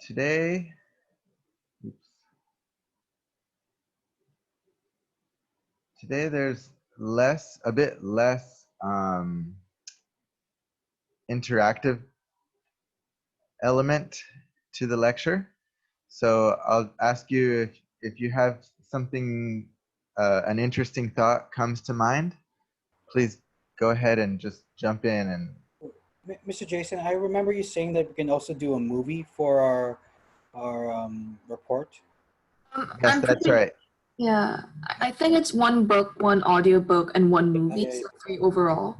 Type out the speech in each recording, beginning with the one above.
Today, today there's a bit less interactive element to the lecture. So I'll ask you if you have something, an interesting thought comes to mind, please go ahead and just jump in and. Mr. Jason, I remember you saying that we can also do a movie for our report. Yes, that's right. Yeah, I think it's one book, one audiobook, and one movie, yeah. so 3 overall.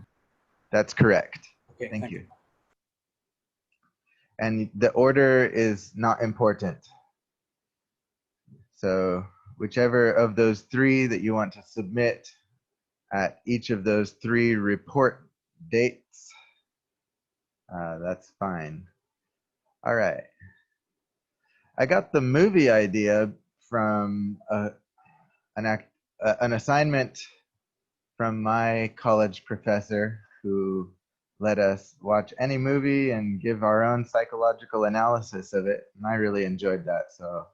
That's correct. Okay, Thank you. And the order is not important. So whichever of those 3 that you want to submit at each of those 3 report dates, that's fine. All right. I got the movie idea from an assignment from my college professor who let us watch any movie and give our own psychological analysis of it. And I really enjoyed that. So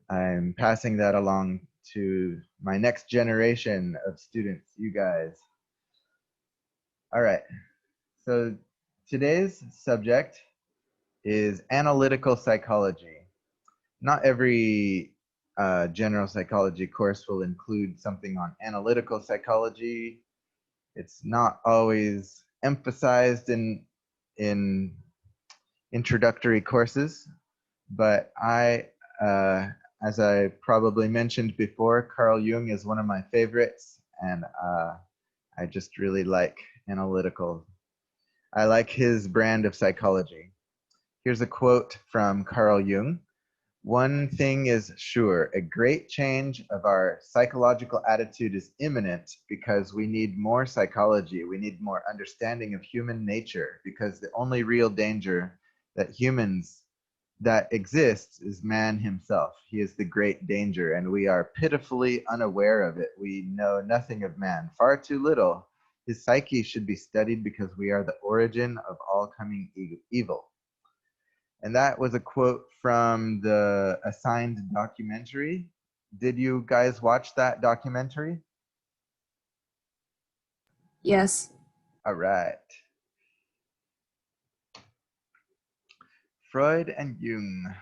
I'm passing that along to my next generation of students, you guys. All right. So today's subject is analytical psychology. Not every general psychology course will include something on analytical psychology. It's not always emphasized in introductory courses, but as I probably mentioned before, Carl Jung is one of my favorites, and I just really like analytical. I like his brand of psychology. Here's a quote from Carl Jung. "One thing is sure, a great change of our psychological attitude is imminent because we need more psychology. We need more understanding of human nature because the only real danger that exists is man himself. He is the great danger, and we are pitifully unaware of it. We know nothing of man, far too little. His psyche should be studied because we are the origin of all coming evil." And that was a quote from the Assigned documentary. Did you guys watch that documentary? Yes. All right. Freud and Jung.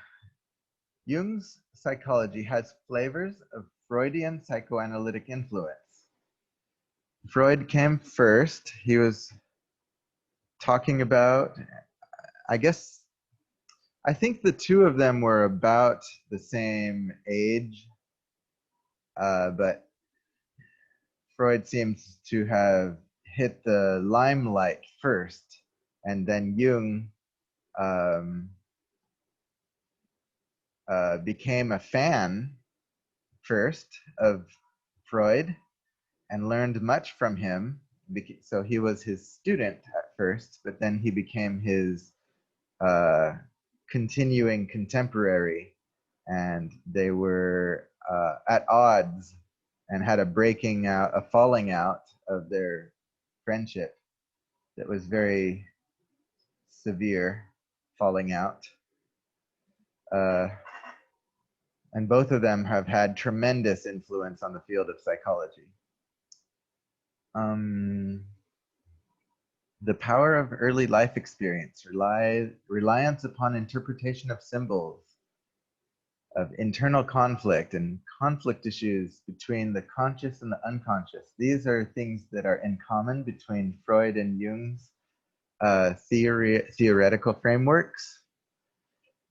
Jung's psychology has flavors of Freudian psychoanalytic influence. Freud came first. He was talking about, I think the 2 of them were about the same age, but Freud seems to have hit the limelight first, and then Jung became a fan first of Freud and learned much from him. So he was his student at first, but then he became his continuing contemporary, and they were at odds and had a falling out of their friendship that was very severe falling out. And both of them have had tremendous influence on the field of psychology. The power of early life experience, reliance upon interpretation of symbols, of internal conflict and conflict issues between the conscious and the unconscious. These are things that are in common between Freud and Jung's theoretical frameworks.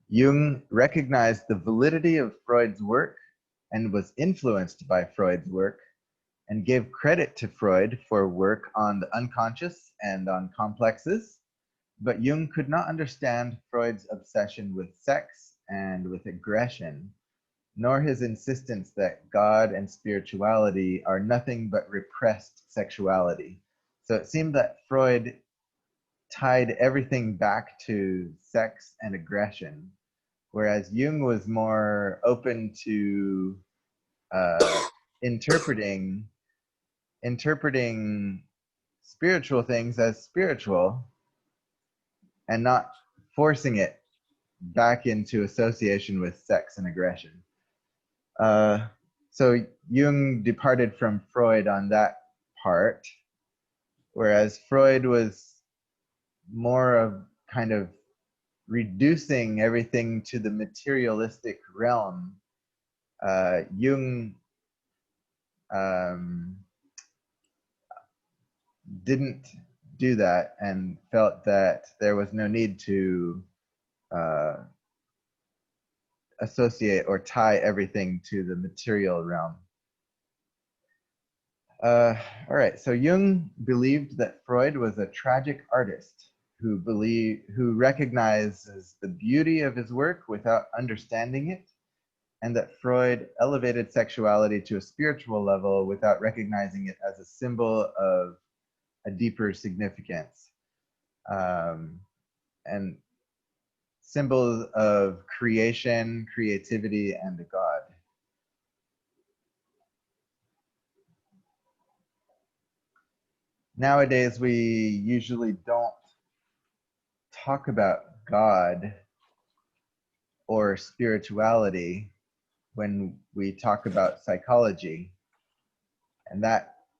Jung recognized the validity of Freud's work and was influenced by Freud's work, and gave credit to Freud for work on the unconscious and on complexes, but Jung could not understand Freud's obsession with sex and with aggression, nor his insistence that God and spirituality are nothing but repressed sexuality. So it seemed that Freud tied everything back to sex and aggression, whereas Jung was more open to interpreting spiritual things as spiritual and not forcing it back into association with sex and aggression. So Jung departed from Freud on that part, whereas Freud was more of kind of reducing everything to the materialistic realm. Jung didn't do that and felt that there was no need to associate or tie everything to the material realm. All right, so Jung believed that Freud was a tragic artist who recognizes the beauty of his work without understanding it, and that Freud elevated sexuality to a spiritual level without recognizing it as a symbol of a deeper significance, and symbols of creation, creativity, and a god. Nowadays, we usually don't talk about God or spirituality when we talk about psychology. And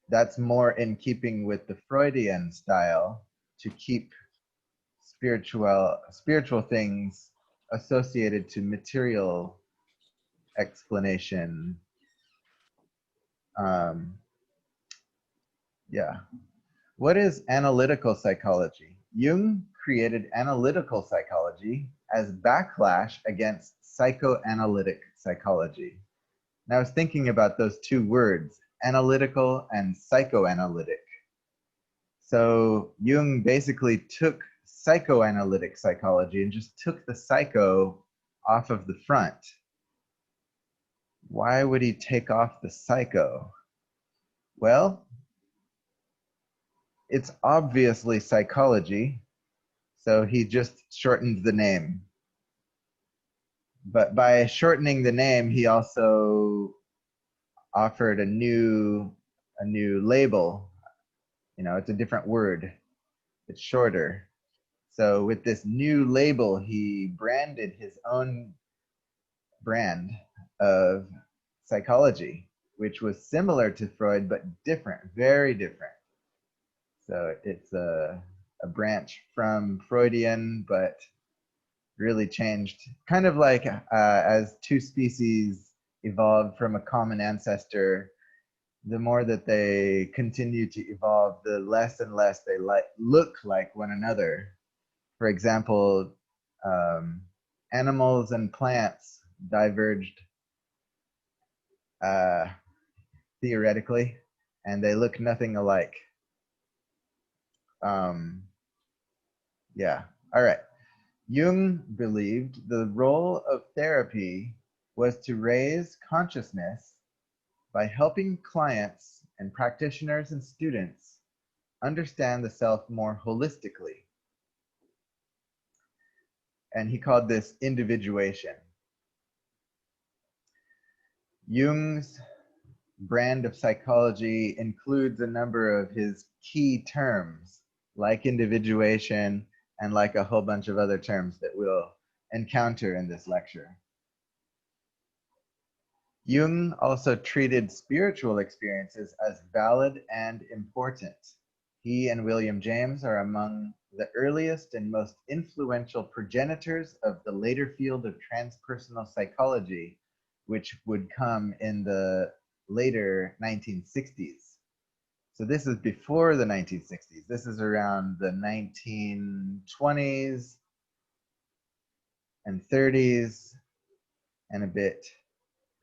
that's more in keeping with the Freudian style to keep spiritual things associated to material explanation. Yeah. What is analytical psychology? Jung created analytical psychology as backlash against psychoanalytic psychology. And I was thinking about those two words, analytical and psychoanalytic. So Jung basically took psychoanalytic psychology and just took the psycho off of the front. Why would he take off the psycho? Well, it's obviously psychology, so he just shortened the name. But by shortening the name, he also offered a new label. You know, it's a different word. It's shorter. So with this new label, he branded his own brand of psychology, which was similar to Freud, but different, very different. So it's a branch from Freudian, but really changed, kind of like as two species evolved from a common ancestor, the more that they continue to evolve, the less and less they look like one another. For example, animals and plants diverged theoretically, and they look nothing alike. Yeah, all right. Jung believed the role of therapy was to raise consciousness by helping clients and practitioners and students understand the self more holistically. And he called this individuation. Jung's brand of psychology includes a number of his key terms, like individuation and like a whole bunch of other terms that we'll encounter in this lecture. Jung also treated spiritual experiences as valid and important. He and William James are among the earliest and most influential progenitors of the later field of transpersonal psychology, which would come in the later 1960s. So this is before the 1960s. This is around the 1920s and 30s and a bit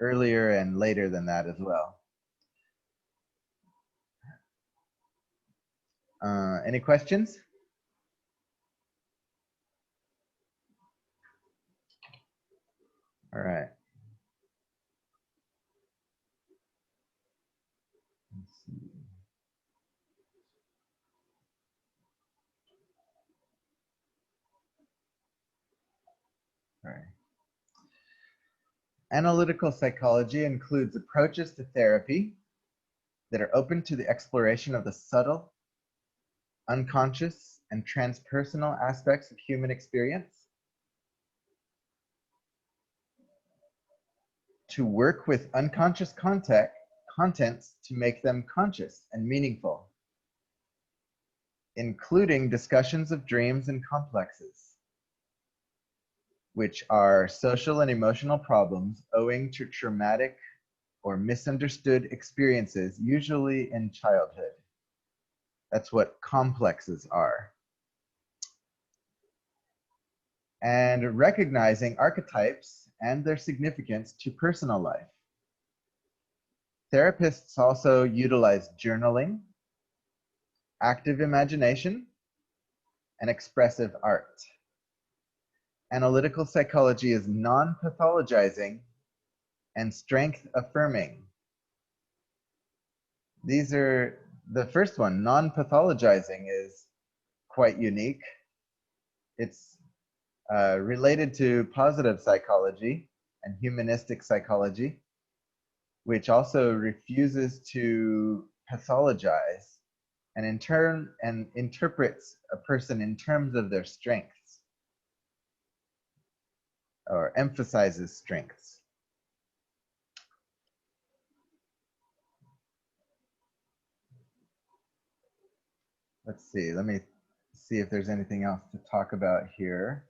earlier and later than that as well. Any questions? All right. Let's see. All right. Analytical psychology includes approaches to therapy that are open to the exploration of the subtle, unconscious, and transpersonal aspects of human experience. to work with unconscious contents to make them conscious and meaningful, including discussions of dreams and complexes, which are social and emotional problems owing to traumatic or misunderstood experiences, usually in childhood. That's what complexes are. And recognizing archetypes and their significance to personal life. Therapists also utilize journaling, active imagination, and expressive art. Analytical psychology is non-pathologizing and strength-affirming. These are, the first one, non-pathologizing, is quite unique. It's related to positive psychology and humanistic psychology, which also refuses to pathologize and in turn interprets a person in terms of their strengths or emphasizes strengths. Let's see, let me see if there's anything else to talk about here.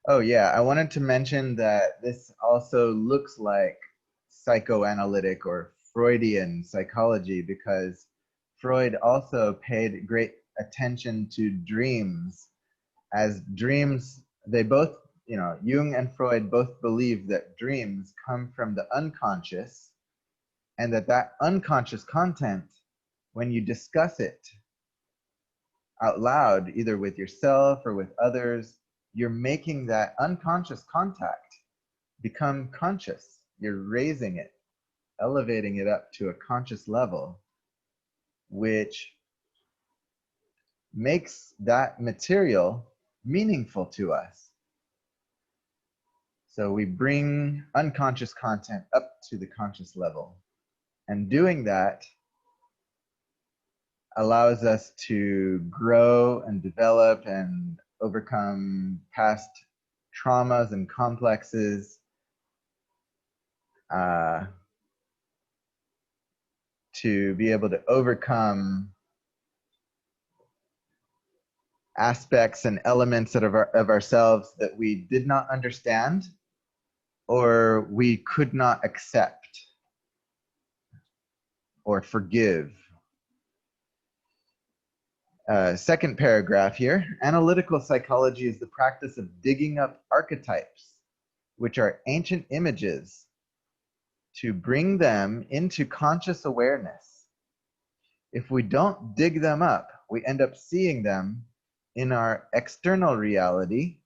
Oh yeah, I wanted to mention that this also looks like psychoanalytic or Freudian psychology, because Freud also paid great attention to dreams, as dreams, they both, you know, Jung and Freud both believe that dreams come from the unconscious, and that unconscious content, when you discuss it out loud, either with yourself or with others, you're making that unconscious contact become conscious. You're raising it, elevating it up to a conscious level, which makes that material meaningful to us. So we bring unconscious content up to the conscious level. And doing that allows us to grow and develop and overcome past traumas and complexes, to be able to overcome aspects and elements of ourselves that we did not understand or we could not accept or forgive. Second paragraph here. Analytical psychology is the practice of digging up archetypes, which are ancient images, to bring them into conscious awareness. If we don't dig them up, we end up seeing them in our external reality,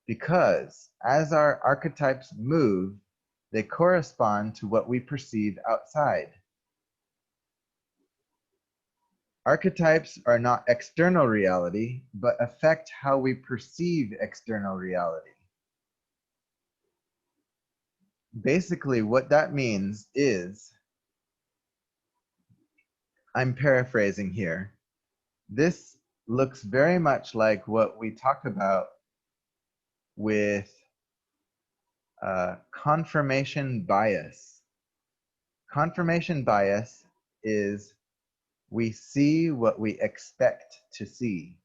because as our archetypes move, they correspond to what we perceive outside. Archetypes are not external reality, but affect how we perceive external reality. Basically, what that means is, I'm paraphrasing here, this looks very much like what we talk about with confirmation bias. Confirmation bias is we see what we expect to see.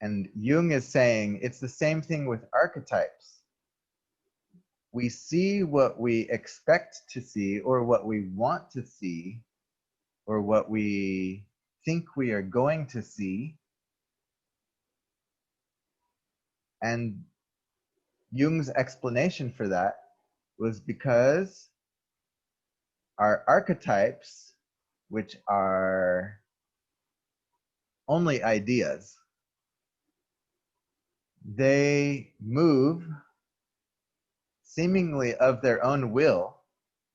And Jung is saying it's the same thing with archetypes. We see what we expect to see, or what we want to see, or what we think we are going to see. And Jung's explanation for that was because our archetypes, which are only ideas, they move seemingly of their own will,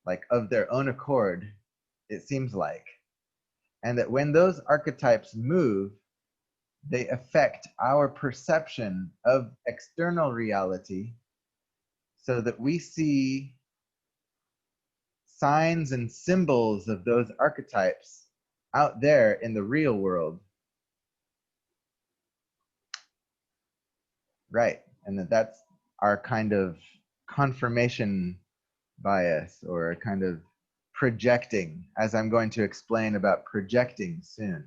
like of their own accord, it seems like. And that when those archetypes move, they affect our perception of external reality, so that we see signs and symbols of those archetypes out there in the real world. Right, and that's our kind of confirmation bias, or a kind of projecting, as I'm going to explain about projecting soon,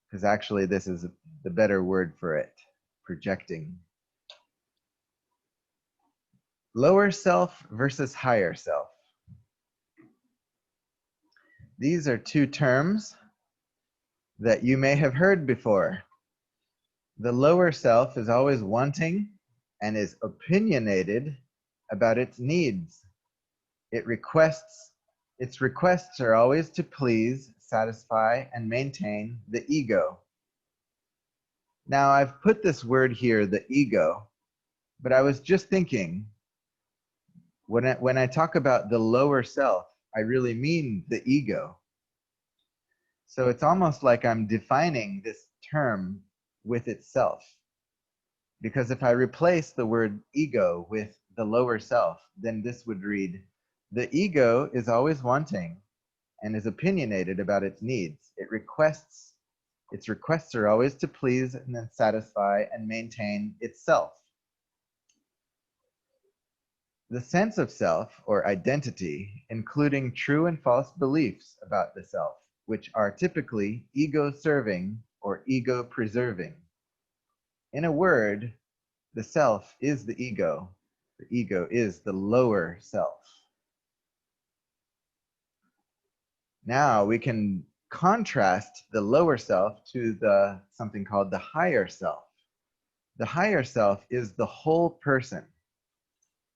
because actually this is the better word for it, projecting. Lower self versus higher self. These are two terms that you may have heard before. The lower self is always wanting and is opinionated about its needs. Its requests are always to please, satisfy, and maintain the ego. Now, I've put this word here, the ego, but I was just thinking, when I talk about the lower self, I really mean the ego. So it's almost like I'm defining this term with itself. Because if I replace the word ego with the lower self, then this would read, the ego is always wanting and is opinionated about its needs. Its requests are always to please and then satisfy and maintain itself. The sense of self, or identity, including true and false beliefs about the self, which are typically ego-serving or ego-preserving. In a word, the self is the ego. The ego is the lower self. Now we can contrast the lower self to something called the higher self. The higher self is the whole person.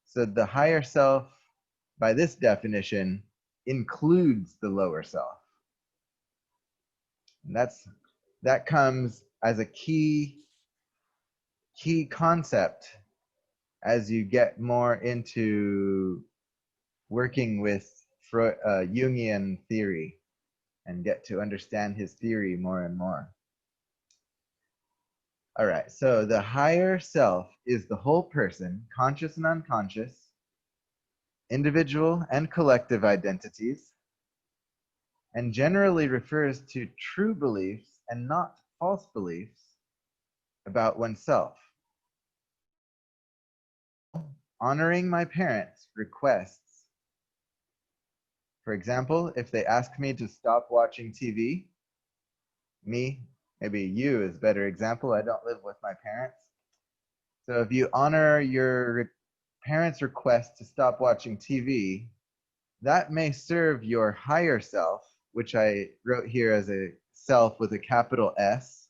So the higher self, by this definition, includes the lower self. And that comes as a key concept as you get more into working with Jungian theory and get to understand his theory more and more. All right, so the higher self is the whole person, conscious and unconscious, individual and collective identities, and generally refers to true beliefs and not false beliefs about oneself. Honoring my parents' requests. For example, if they ask me to stop watching TV, maybe you is a better example. I don't live with my parents. So if you honor your parents' request to stop watching TV, that may serve your higher self, which I wrote here as a self with a capital S,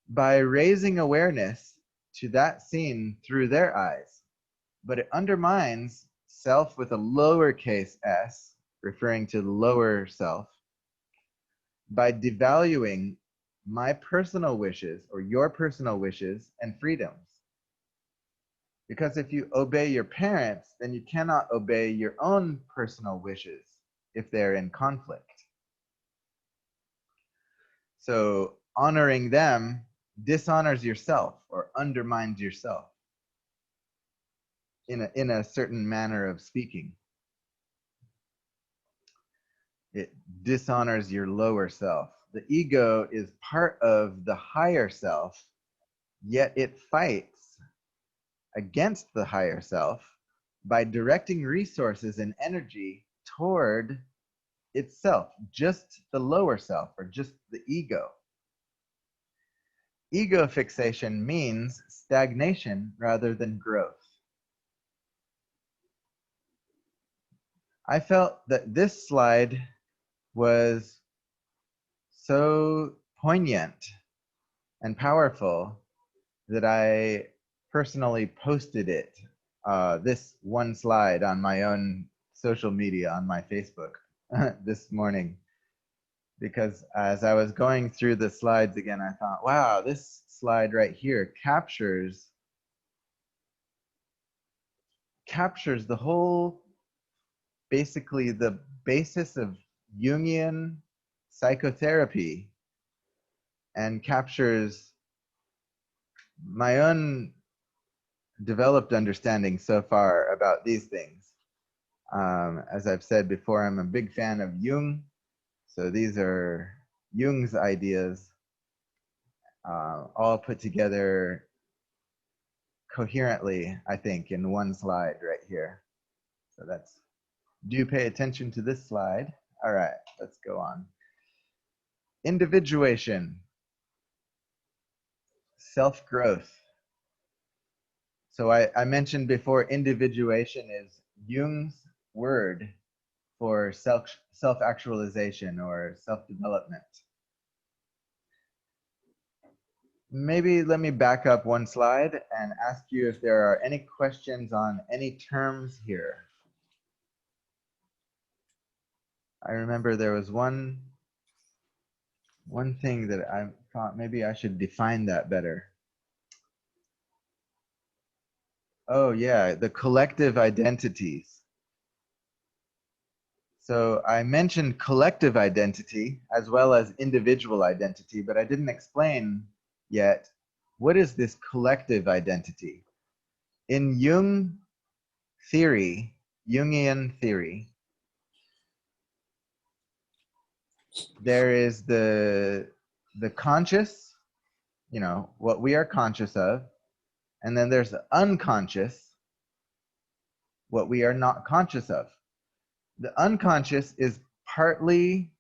by raising awareness to that scene through their eyes. But it undermines self with a lowercase s, referring to the lower self, by devaluing my personal wishes or your personal wishes and freedoms. Because if you obey your parents, then you cannot obey your own personal wishes if they're in conflict. So honoring them dishonors yourself or undermines yourself in a certain manner of speaking. It dishonors your lower self. The ego is part of the higher self, yet it fights against the higher self by directing resources and energy toward itself, just the lower self, or just the ego. Ego fixation means stagnation rather than growth. I felt that this slide was so poignant and powerful that I personally posted it, this one slide, on my own social media, on my Facebook this morning. Because as I was going through the slides again, I thought, wow, this slide right here captures the whole, basically the basis of Jungian psychotherapy, and captures my own developed understanding so far about these things. As I've said before, I'm a big fan of Jung. So these are Jung's ideas, all put together coherently, I think, in one slide right here. So do pay attention to this slide. All right, let's go on. Individuation, self-growth. So I mentioned before, individuation is Jung's word for self-actualization or self-development. Maybe let me back up one slide and ask you if there are any questions on any terms here. I remember there was one thing that I thought maybe I should define that better. Oh yeah, the collective identities. So I mentioned collective identity as well as individual identity, but I didn't explain yet what is this collective identity. In Jungian theory, there is the conscious, what we are conscious of, and then there's the unconscious, what we are not conscious of. The unconscious is partly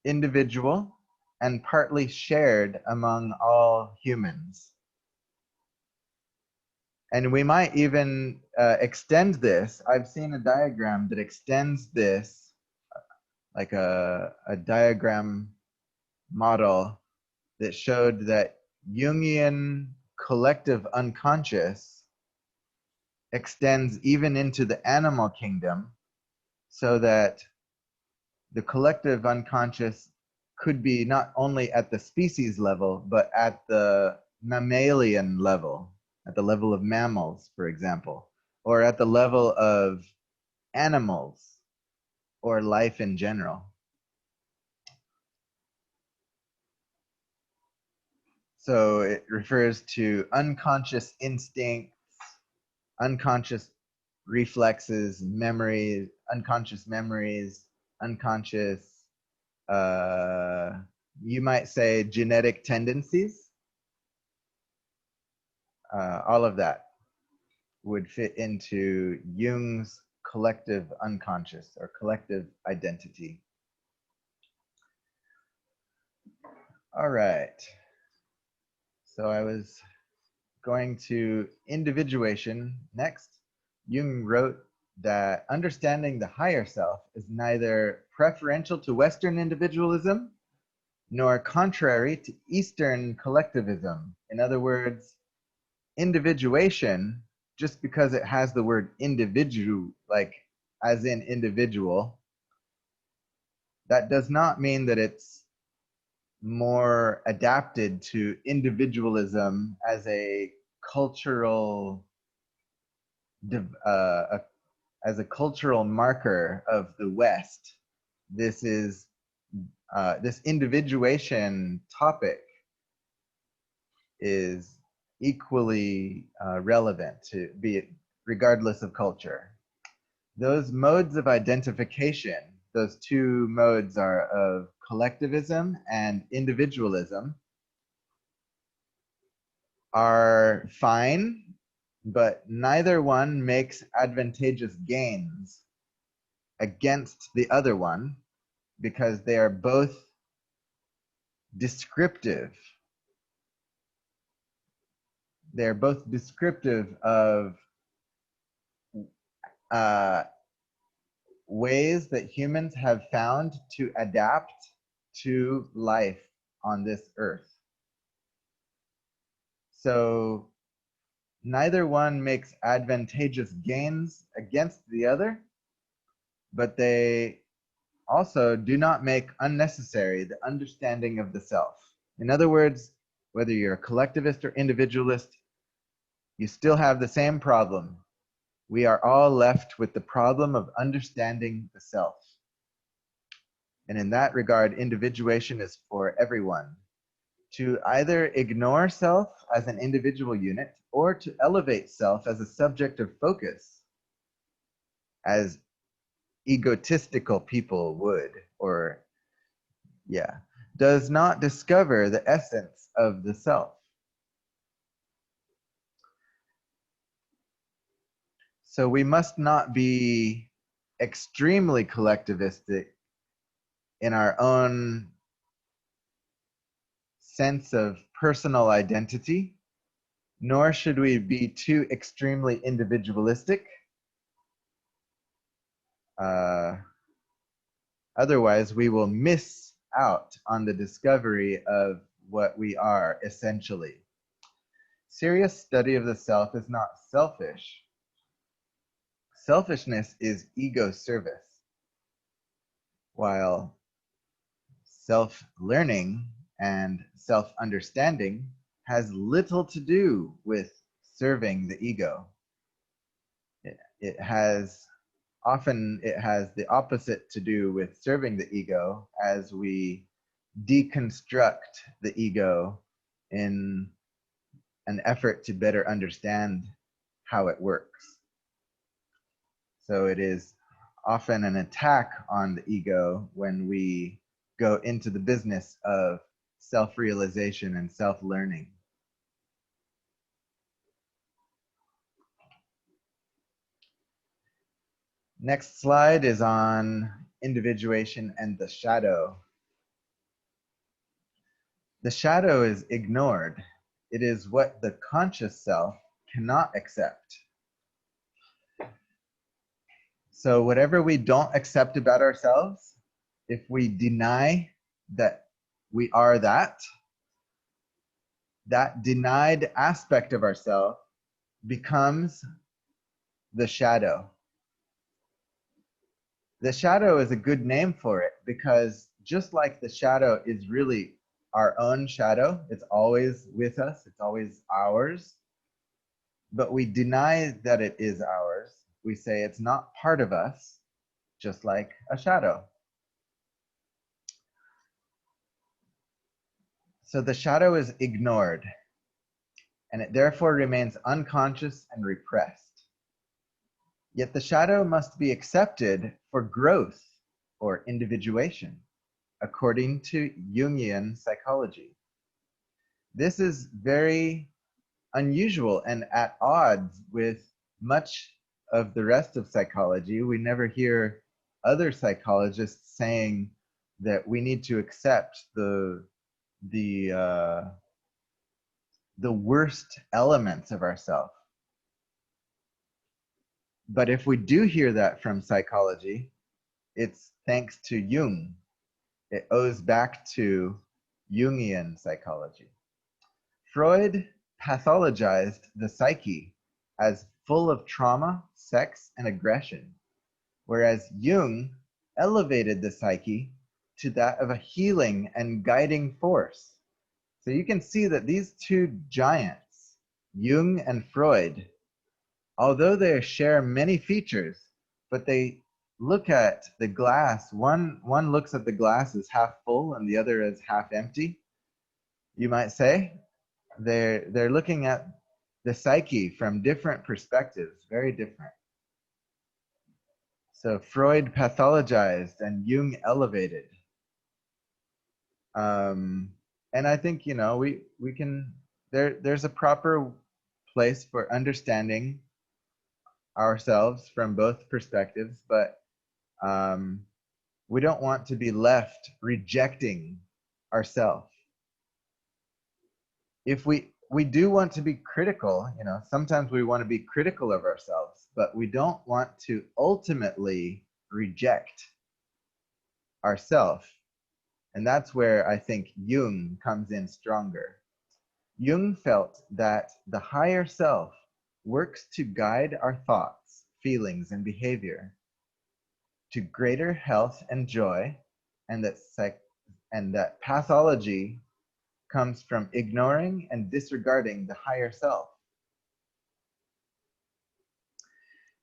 individual and partly shared among all humans. And we might even extend this. I've seen a diagram that extends this, like a diagram model that showed that Jungian collective unconscious extends even into the animal kingdom, so that the collective unconscious could be not only at the species level, but at the mammalian level, at the level of mammals, for example, or at the level of animals or life in general. So it refers to unconscious instincts, unconscious reflexes, memories, unconscious, you might say genetic tendencies. All of that would fit into Jung's collective unconscious or collective identity. All right. So I was going to individuation next. Jung wrote that understanding the higher self is neither preferential to Western individualism nor contrary to Eastern collectivism. In other words, individuation, just because it has the word individual, like as in individual, that does not mean that it's more adapted to individualism as a cultural as a cultural marker of the West. This is this individuation topic is equally relevant to be it regardless of culture. Those modes of identification, those two modes are of collectivism and individualism, are fine, but neither one makes advantageous gains against the other one because they are both descriptive. They're both descriptive of ways that humans have found to adapt to life on this earth. So neither one makes advantageous gains against the other, but they also do not make unnecessary the understanding of the self. In other words, whether you're a collectivist or individualist, you still have the same problem. We are all left with the problem of understanding the self. And in that regard, individuation is for everyone. To either ignore self as an individual unit or to elevate self as a subject of focus as egotistical people would, or yeah, does not discover the essence of the self. So we must not be extremely collectivistic in our own sense of personal identity, nor should we be too extremely individualistic. Otherwise, we will miss out on the discovery of what we are essentially. Serious study of the self is not selfish. Selfishness is ego service, while self-learning and self-understanding has little to do with serving the ego. Often it has the opposite to do with serving the ego, as we deconstruct the ego in an effort to better understand how it works. So it is often an attack on the ego when we go into the business of self-realization and self-learning. Next slide is on individuation and the shadow. The shadow is ignored. It is what the conscious self cannot accept. So whatever we don't accept about ourselves, if we deny that we are that denied aspect of ourselves becomes the shadow. The shadow is a good name for it, because just like the shadow is really our own shadow, it's always with us, it's always ours, but we deny that it is ours. We say it's not part of us, just like a shadow. So the shadow is ignored, and it therefore remains unconscious and repressed. Yet the shadow must be accepted for growth or individuation, according to Jungian psychology. This is very unusual and at odds with much of the rest of psychology. We never hear other psychologists saying that we need to accept the worst elements of ourselves. But if we do hear that from psychology, it's thanks to Jung. It owes back to Jungian psychology. Freud pathologized the psyche as full of trauma, sex, and aggression, whereas Jung elevated the psyche to that of a healing and guiding force. So you can see that these two giants, Jung and Freud, although they share many features, but they look at the glass, one looks at the glass as half full and the other as half empty, you might say. They're looking at the psyche from different perspectives, very different. So Freud pathologized and Jung elevated. And I think, you know, we can, there's a proper place for understanding ourselves from both perspectives, but we don't want to be left rejecting ourselves. If we do want to be critical, you know, sometimes we want to be critical of ourselves, but we don't want to ultimately reject ourselves. And that's where I think Jung comes in stronger. Jung felt that the higher self works to guide our thoughts, feelings, and behavior to greater health and joy, and that pathology comes from ignoring and disregarding the higher self.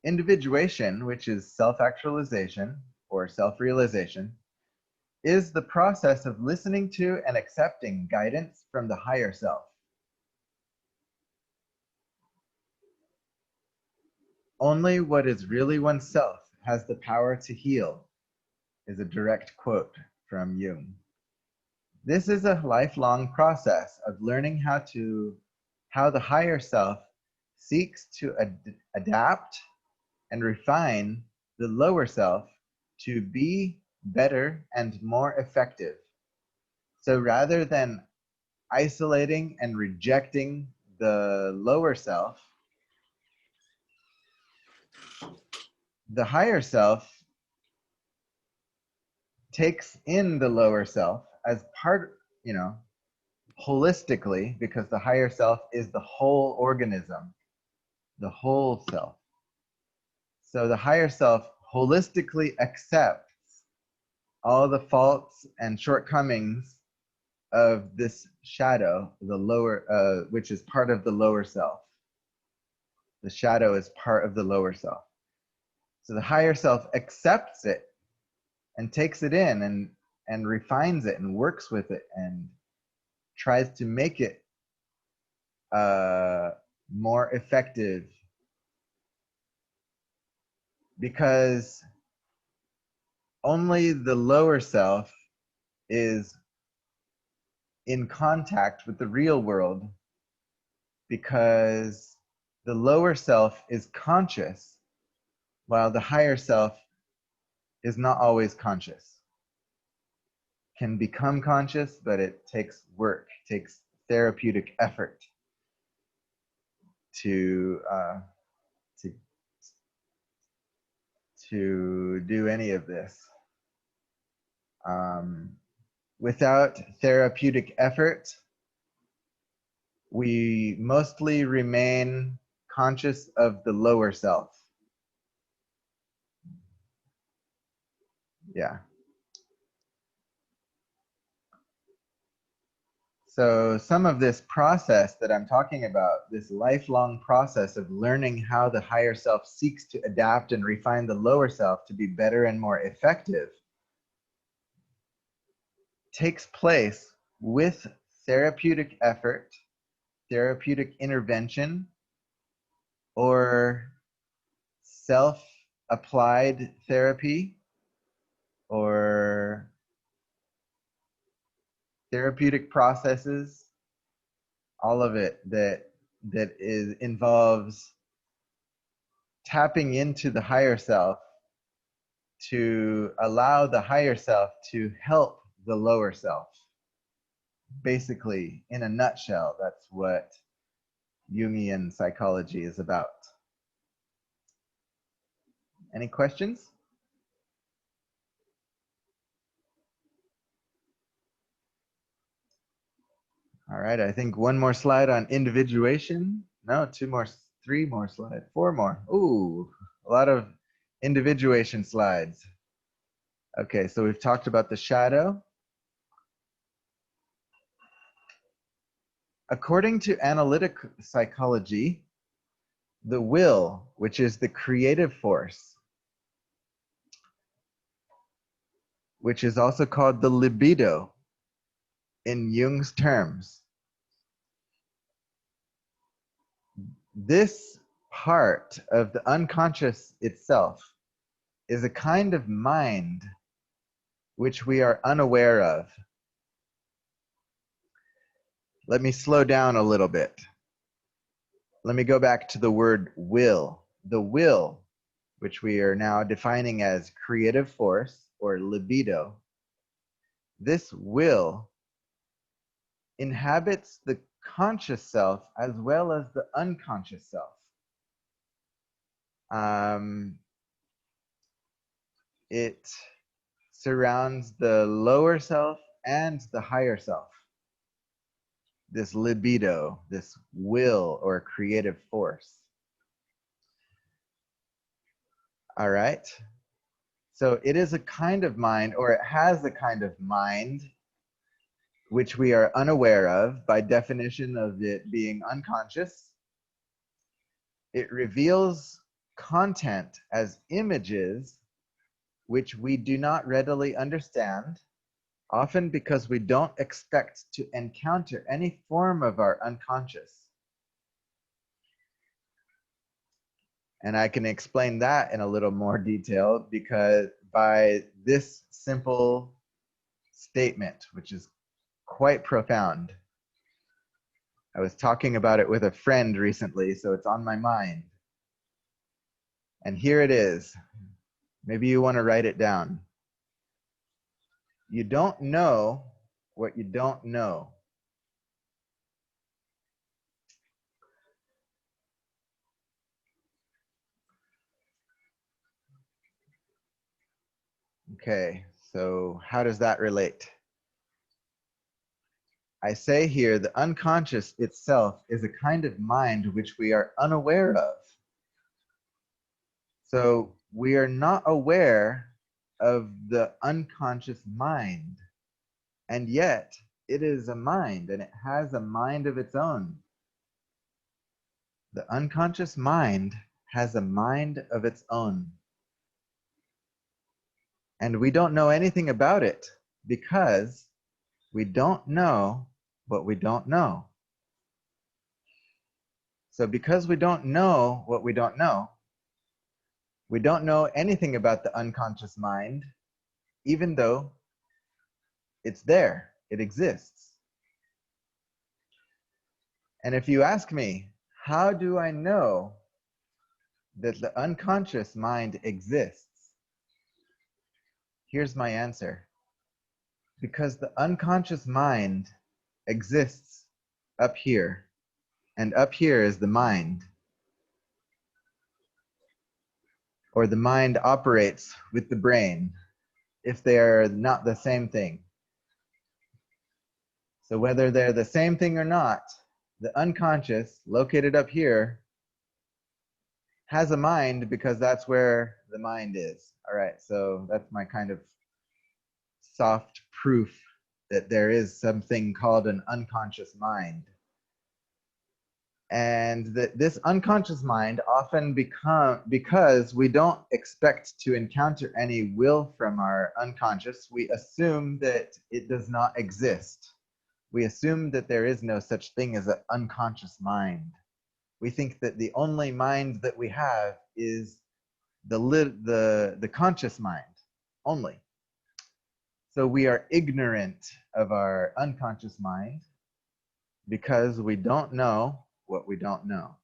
Individuation, which is self-actualization or self-realization, is the process of listening to and accepting guidance from the higher self. Only what is really oneself has the power to heal, is a direct quote from Jung. This is a lifelong process of learning how the higher self seeks to adapt and refine the lower self to be better and more effective. So rather than isolating and rejecting the lower self, the higher self takes in the lower self as part, holistically, because the higher self is the whole organism, the whole self. So the higher self holistically accepts all the faults and shortcomings of this shadow, the lower, which is part of the lower self. The shadow is part of the lower self. So the higher self accepts it and takes it in and refines it and works with it and tries to make it more effective, because only the lower self is in contact with the real world, because the lower self is conscious while the higher self is not always conscious. Can become conscious, but it takes work, takes therapeutic effort to do any of this. Without therapeutic effort, we mostly remain conscious of the lower self. Yeah. So some of this process that I'm talking about, this lifelong process of learning how the higher self seeks to adapt and refine the lower self to be better and more effective, takes place with therapeutic effort, therapeutic intervention, or self-applied therapy, or therapeutic processes, all of it that involves tapping into the higher self to allow the higher self to help the lower self. Basically, in a nutshell, that's what Jungian psychology is about. Any questions? All right, I think one more slide on individuation. No, two more, three more slides, four more. Ooh, a lot of individuation slides. Okay, so we've talked about the shadow. According to analytical psychology, the will, which is the creative force, which is also called the libido in Jung's terms, this part of the unconscious itself is a kind of mind which we are unaware of. Let me slow down a little bit. Let me go back to the word will. The will, which we are now defining as creative force or libido, this will inhabits the conscious self as well as the unconscious self. It surrounds the lower self and the higher self. This libido, this will or creative force. All right. So it is a kind of mind, or it has a kind of mind, which we are unaware of by definition of it being unconscious. It reveals content as images which we do not readily understand, often because we don't expect to encounter any form of our unconscious. And I can explain that in a little more detail because by this simple statement, which is quite profound. I was talking about it with a friend recently, so it's on my mind. And here it is. Maybe you want to write it down. You don't know what you don't know. Okay, so how does that relate? I say here the unconscious itself is a kind of mind which we are unaware of. So we are not aware of the unconscious mind, and yet it is a mind and it has a mind of its own. The unconscious mind has a mind of its own. And we don't know anything about it because we don't know what we don't know. So because we don't know what we don't know anything about the unconscious mind, even though it's there, it exists. And if you ask me, how do I know that the unconscious mind exists? Here's my answer. Because the unconscious mind exists up here, and up here is the mind. Or the mind operates with the brain if they are not the same thing. So whether they're the same thing or not, the unconscious, located up here, has a mind because that's where the mind is. All right, so that's my kind of soft proof that there is something called an unconscious mind. And that this unconscious mind often because we don't expect to encounter any will from our unconscious, we assume that it does not exist. We assume that there is no such thing as an unconscious mind. We think that the only mind that we have is the conscious mind only. So we are ignorant of our unconscious mind because we don't know what we don't know.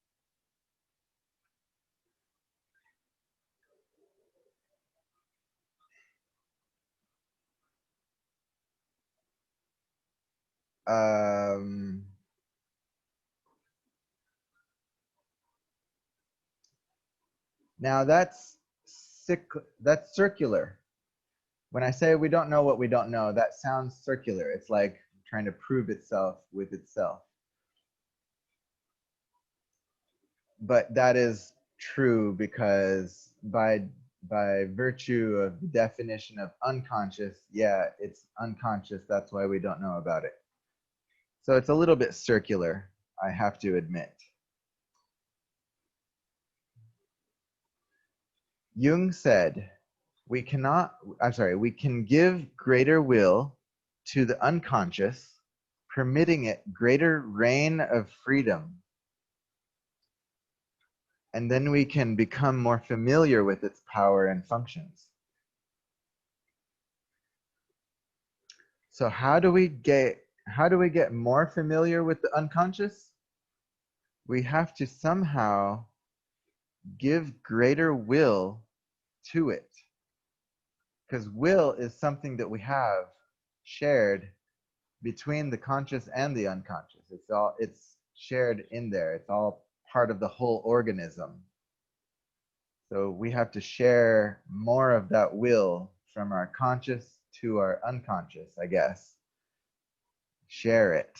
Now that's circular. When I say we don't know what we don't know, that sounds circular. It's like trying to prove itself with itself. But that is true because by virtue of the definition of unconscious, yeah, it's unconscious. That's why we don't know about it. So it's a little bit circular, I have to admit. Jung said, we can give greater will to the unconscious, permitting it greater reign of freedom. And then we can become more familiar with its power and functions. So how do we get more familiar with the unconscious? We have to somehow give greater will to it. Because will is something that we have shared between the conscious and the unconscious. It's shared in there. It's all part of the whole organism. So we have to share more of that will from our conscious to our unconscious, I guess. Share it.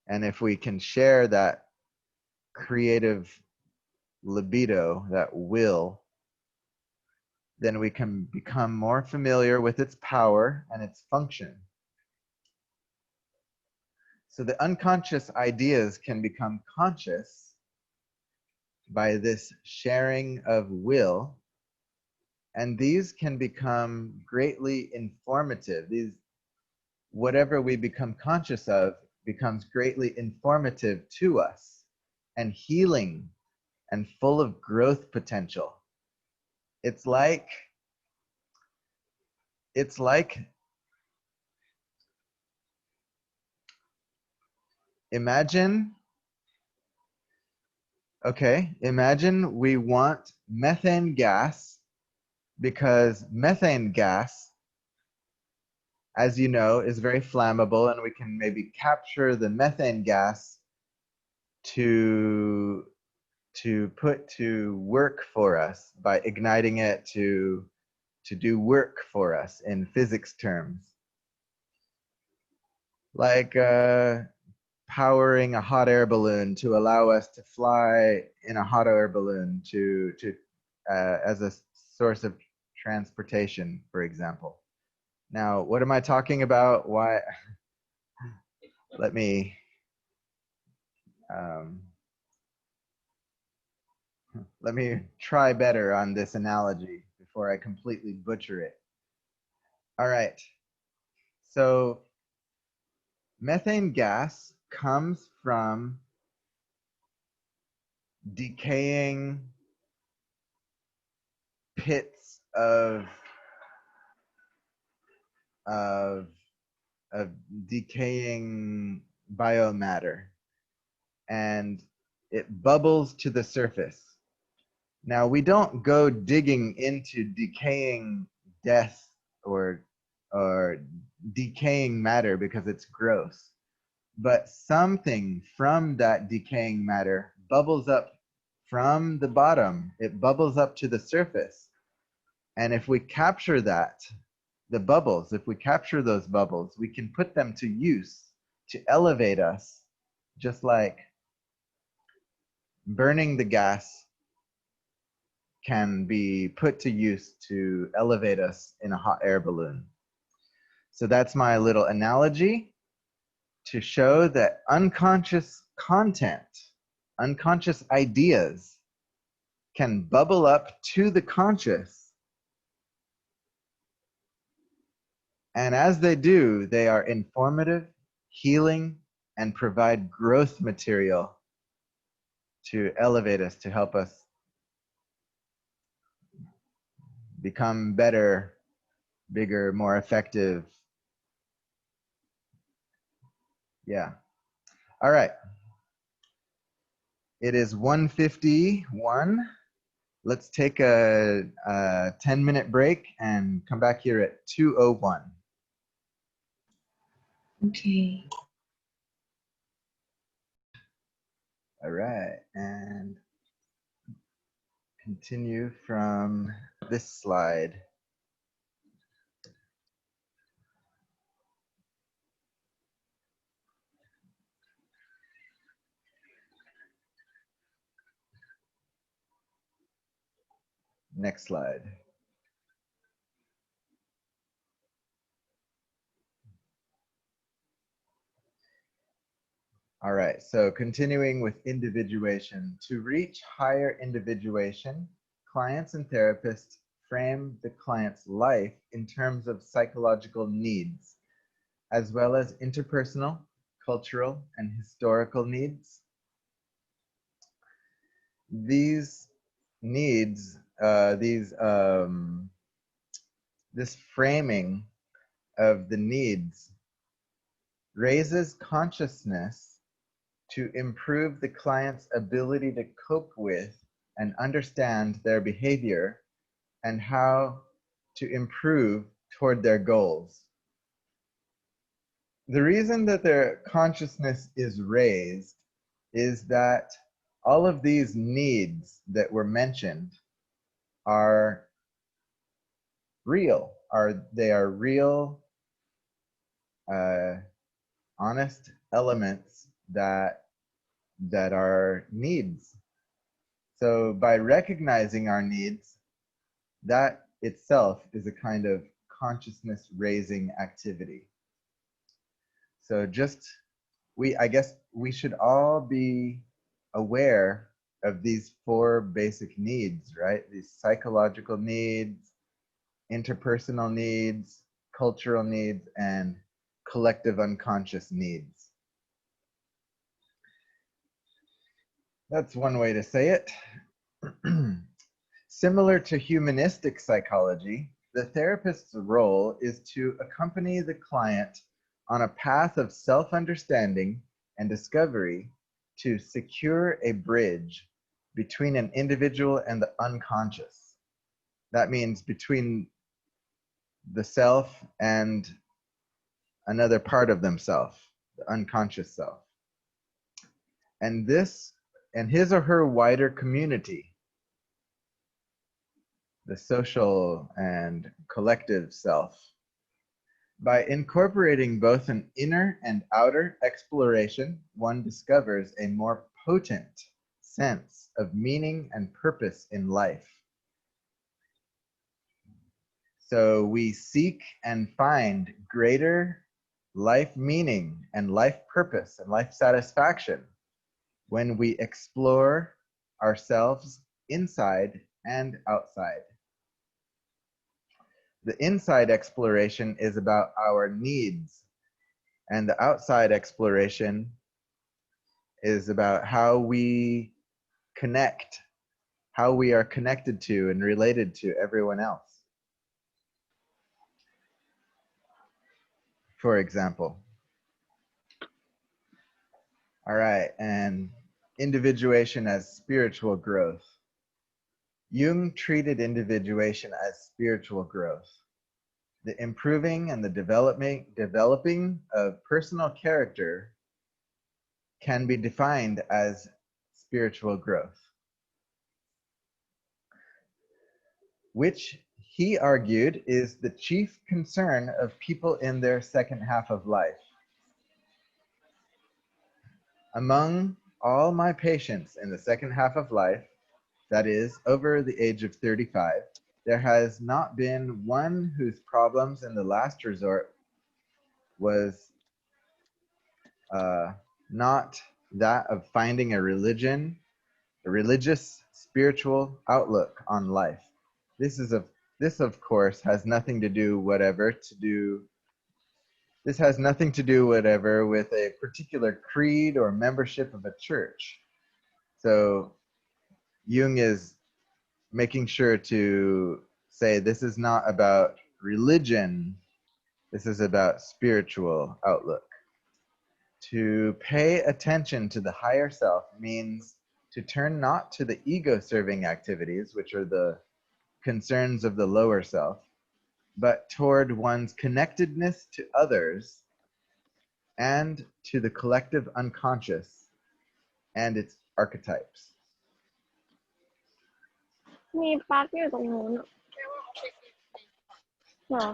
And if we can share that creative libido, that will, then we can become more familiar with its power and its function. So the unconscious ideas can become conscious by this sharing of will, and these can become greatly informative. Whatever we become conscious of becomes greatly informative to us and healing and full of growth potential. It's like imagine we want methane gas, because methane gas, as you know, is very flammable, and we can maybe capture the methane gas to put to work for us by igniting it to do work for us in physics terms, like powering a hot air balloon to allow us to fly in a hot air balloon to as a source of transportation, for example. Now, what am I talking about? Why? Let me try better on this analogy before I completely butcher it. All right. So methane gas comes from decaying pits of decaying biomatter, and it bubbles to the surface. Now, we don't go digging into decaying death or decaying matter because it's gross, but something from that decaying matter bubbles up from the bottom. It bubbles up to the surface. And if we capture if we capture those bubbles, we can put them to use to elevate us, just like burning the gas can be put to use to elevate us in a hot air balloon. So that's my little analogy to show that unconscious content, unconscious ideas can bubble up to the conscious. And as they do, they are informative, healing, and provide growth material to elevate us, to help us become better, bigger, more effective. Yeah. All right. It is 1:51. Let's take a 10-minute break and come back here at 2:01. Okay. All right, and continue from this slide. Next slide. All right, so continuing with individuation. To reach higher individuation, clients and therapists frame the client's life in terms of psychological needs, as well as interpersonal, cultural, and historical needs. These needs, this framing of the needs raises consciousness to improve the client's ability to cope with and understand their behavior and how to improve toward their goals. The reason that their consciousness is raised is that all of these needs that were mentioned are real. They are real, honest elements that are needs. So by recognizing our needs, that itself is a kind of consciousness raising activity. So I guess we should all be aware of these 4 basic needs, right? These psychological needs, interpersonal needs, cultural needs, and collective unconscious needs. That's one way to say it. Similar to humanistic psychology, the therapist's role is to accompany the client on a path of self-understanding and discovery to secure a bridge between an individual and the unconscious. That means between the self and another part of themselves, the unconscious self. And this and his or her wider community, the social and collective self. By incorporating both an inner and outer exploration, one discovers a more potent sense of meaning and purpose in life. So we seek and find greater life meaning and life purpose and life satisfaction when we explore ourselves inside and outside. The inside exploration is about our needs, and the outside exploration is about how we connect, how we are connected to and related to everyone else. For example. All right, and individuation as spiritual growth. Jung treated individuation as spiritual growth. The improving and the developing of personal character can be defined as spiritual growth, which he argued is the chief concern of people in their second half of life. Among all my patients in the second half of life, that is, over the age of 35, there has not been one whose problems in the last resort was not that of finding a religion, a religious, spiritual outlook on life. This of course has nothing to do whatever with a particular creed or membership of a church. So Jung is making sure to say this is not about religion, this is about spiritual outlook. To pay attention to the higher self means to turn not to the ego-serving activities, which are the concerns of the lower self, but toward one's connectedness to others and to the collective unconscious and its archetypes. มีปลั๊กอยู่ตรงนู้นอะเหรอ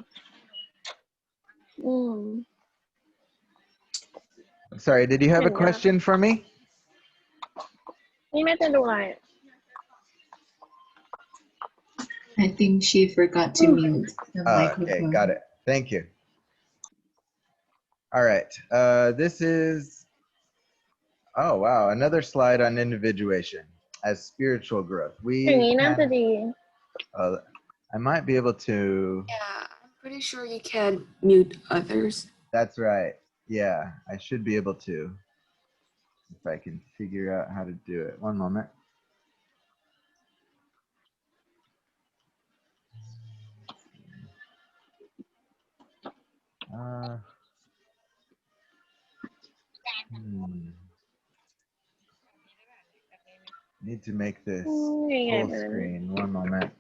Sorry, did you have a question for me? นี่แม่จะดูอะไร I think she forgot to mute the microphone. Okay, got it. Thank you. All right, this is, oh wow, another slide on individuation as spiritual growth. อย่างนี้น่าจะดี I might be able to. Yeah, I'm pretty sure you can mute others. That's right. Yeah, I should be able to. If I can figure out how to do it. One moment. Need to make this full screen. One moment.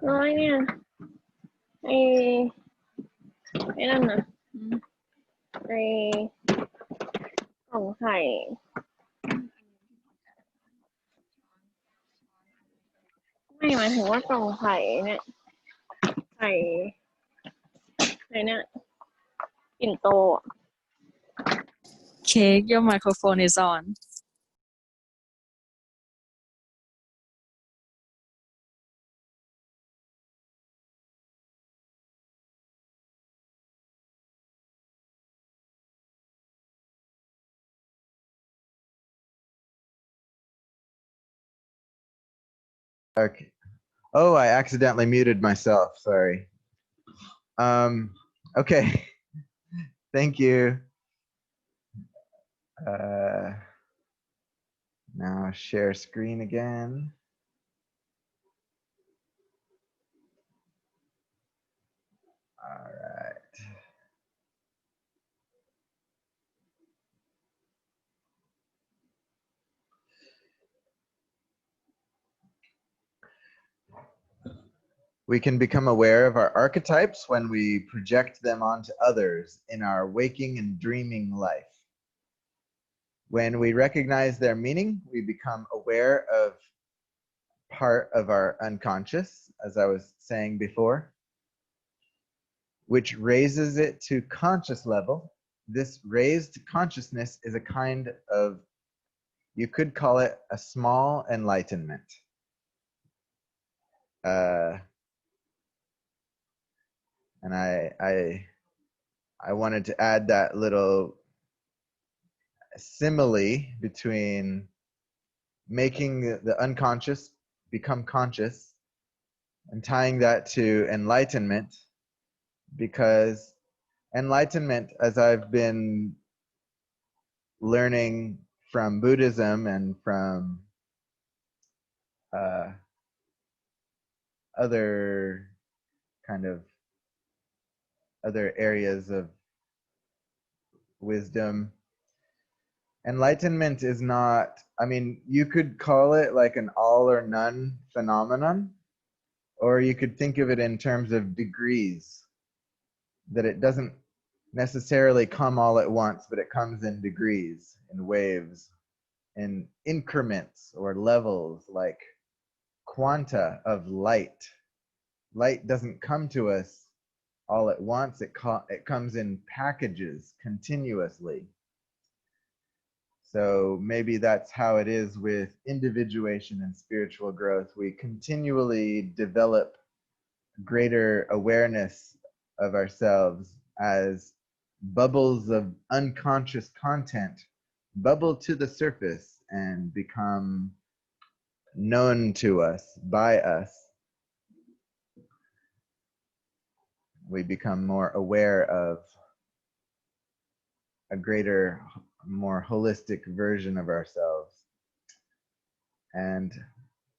น้อยเนี่ยไอ้นั่นน่ะไอ้กล่องไข่ไม่หมายถึงว่ากล่องไข่เนี่ยไข่เนี่ยปิ่นโตอ่ะ Cake, your microphone is on. Okay. Oh, I accidentally muted myself. Sorry. Okay. Thank you. Now share screen again. All right. We can become aware of our archetypes when we project them onto others in our waking and dreaming life. When we recognize their meaning, we become aware of part of our unconscious, as I was saying before, which raises it to conscious level. This raised consciousness is a kind of, you could call it a small enlightenment. And I wanted to add that little simile between making the unconscious become conscious and tying that to enlightenment, because enlightenment, as I've been learning from Buddhism and from other kind of other areas of wisdom, enlightenment is not, I mean, you could call it like an all or none phenomenon, or you could think of it in terms of degrees, that it doesn't necessarily come all at once, but it comes in degrees, in waves, in increments or levels, like quanta of light. Light doesn't come to us all at once. It comes in packages continuously. So maybe that's how it is with individuation and spiritual growth. We continually develop greater awareness of ourselves as bubbles of unconscious content bubble to the surface and become known to us, by us. We become more aware of a greater, more holistic version of ourselves and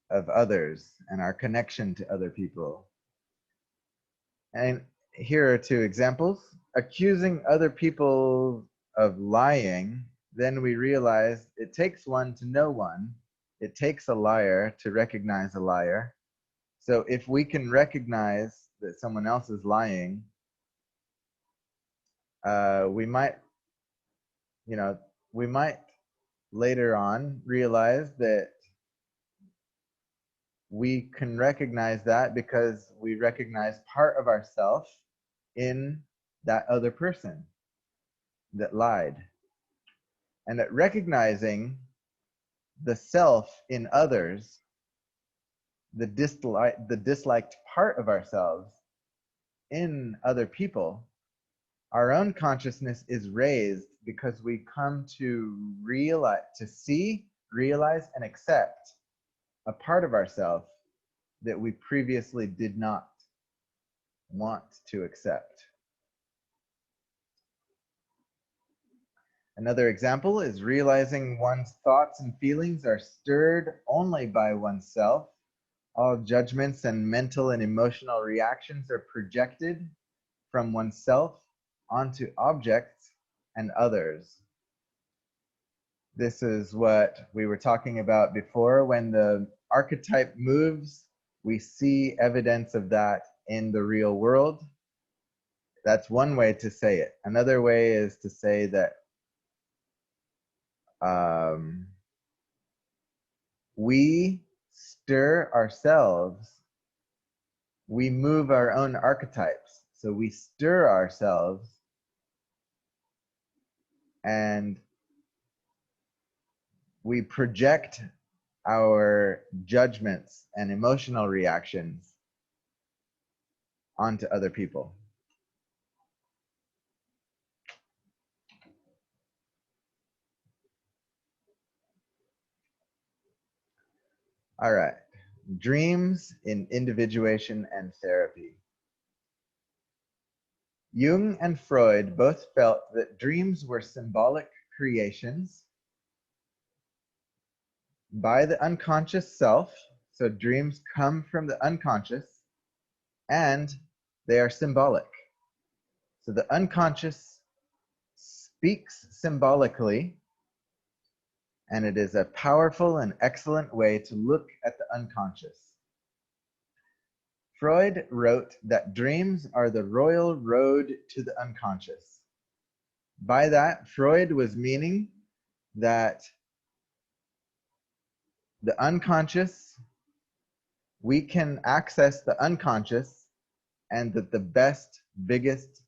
of others and our connection to other people. And here are two examples. Accusing other people of lying, then we realize it takes one to know one. It takes a liar to recognize a liar. So if we can recognize that someone else is lying, we might later on realize that we can recognize that because we recognize part of ourself in that other person that lied. And that recognizing the self in others, the disliked part of ourselves in other people, our own consciousness is raised because we come to realize, to see, realize, and accept a part of ourselves that we previously did not want to accept. Another example is realizing one's thoughts and feelings are stirred only by oneself. All judgments and mental and emotional reactions are projected from oneself onto objects and others. This is what we were talking about before. When the archetype moves, we see evidence of that in the real world. That's one way to say it. Another way is to say that we stir ourselves, we move our own archetypes. So we stir ourselves and we project our judgments and emotional reactions onto other people. All right, dreams in individuation and therapy. Jung and Freud both felt that dreams were symbolic creations by the unconscious self. So dreams come from the unconscious, and they are symbolic. So the unconscious speaks symbolically, and it is a powerful and excellent way to look at the unconscious. Freud wrote that dreams are the royal road to the unconscious. By that, Freud was meaning that the unconscious, we can access the unconscious, and that the best, biggest,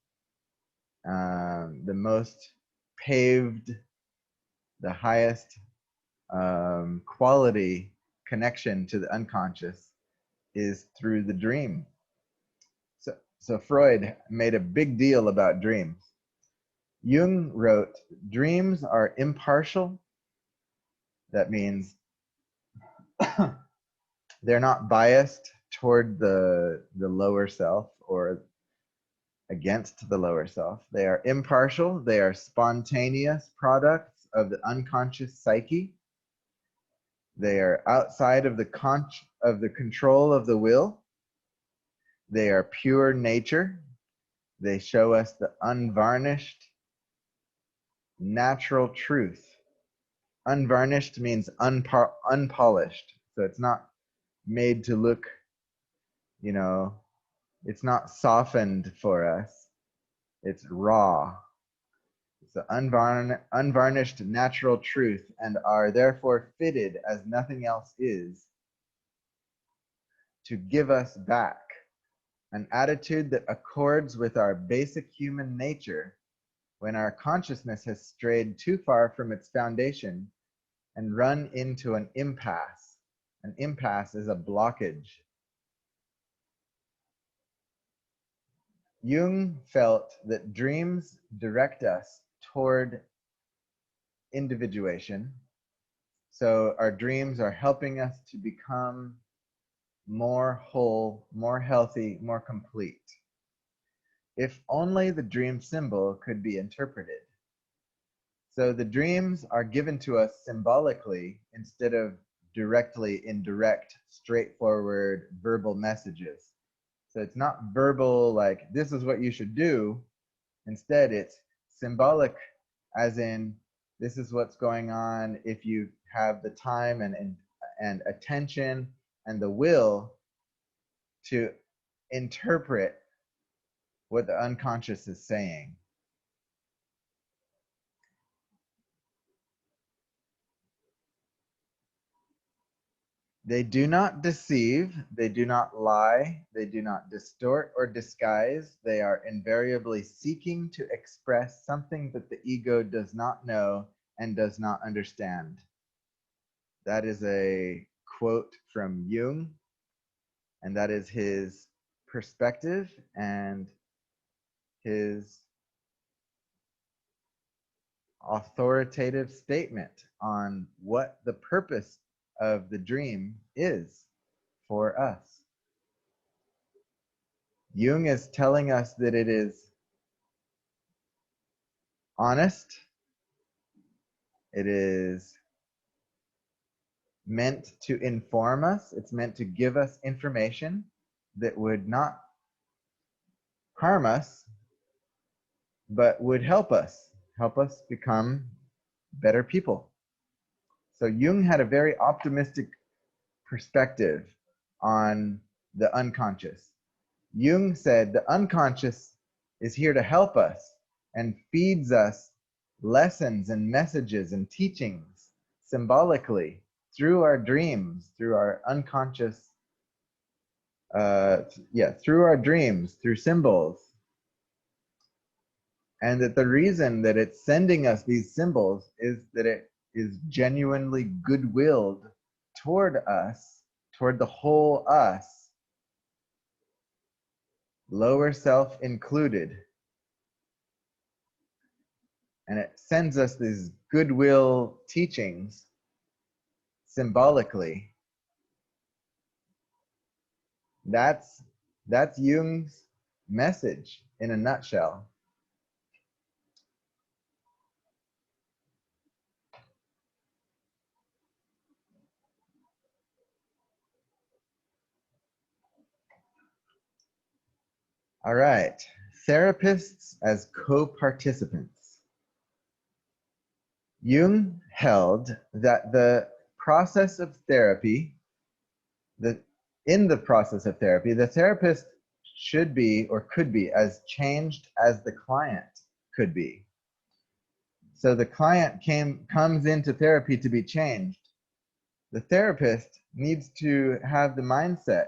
the most paved, the highest quality connection to the unconscious is through the dream. So Freud made a big deal about dreams. Jung wrote, dreams are impartial. That means they're not biased toward the lower self or against the lower self. They are impartial. They are spontaneous products of the unconscious psyche. They are outside of the control of the will. They are pure nature. They show us the unvarnished, natural truth. Unvarnished means unpolished. So it's not made to look, it's not softened for us. It's raw. It's the unvarnished natural truth, and are therefore fitted as nothing else is to give us back an attitude that accords with our basic human nature when our consciousness has strayed too far from its foundation and run into an impasse. An impasse is a blockage. Jung felt that dreams direct us toward individuation. So our dreams are helping us to become more whole, more healthy, more complete. If only the dream symbol could be interpreted. So the dreams are given to us symbolically instead of directly in direct, straightforward verbal messages. So it's not verbal like, this is what you should do. Instead, it's symbolic, as in, this is what's going on if you have the time and attention and the will to interpret what the unconscious is saying. They do not deceive, they do not lie, they do not distort or disguise. They are invariably seeking to express something that the ego does not know and does not understand. That is a quote from Jung, and that is his perspective and his authoritative statement on what the purpose of the dream is for us. Jung is telling us that it is honest, it is meant to inform us, it's meant to give us information that would not harm us, but would help us become better people. So Jung had a very optimistic perspective on the unconscious. Jung said the unconscious is here to help us and feeds us lessons and messages and teachings symbolically through our dreams, through our unconscious, through our dreams, through symbols. And that the reason that it's sending us these symbols is that it is genuinely good-willed toward us, toward the whole us, lower self included. And it sends us these goodwill teachings symbolically. That's Jung's message in a nutshell. All right. Therapists as co-participants. Jung held that the process of therapy, in the process of therapy, the therapist should be or could be as changed as the client could be. So the client comes into therapy to be changed. The therapist needs to have the mindset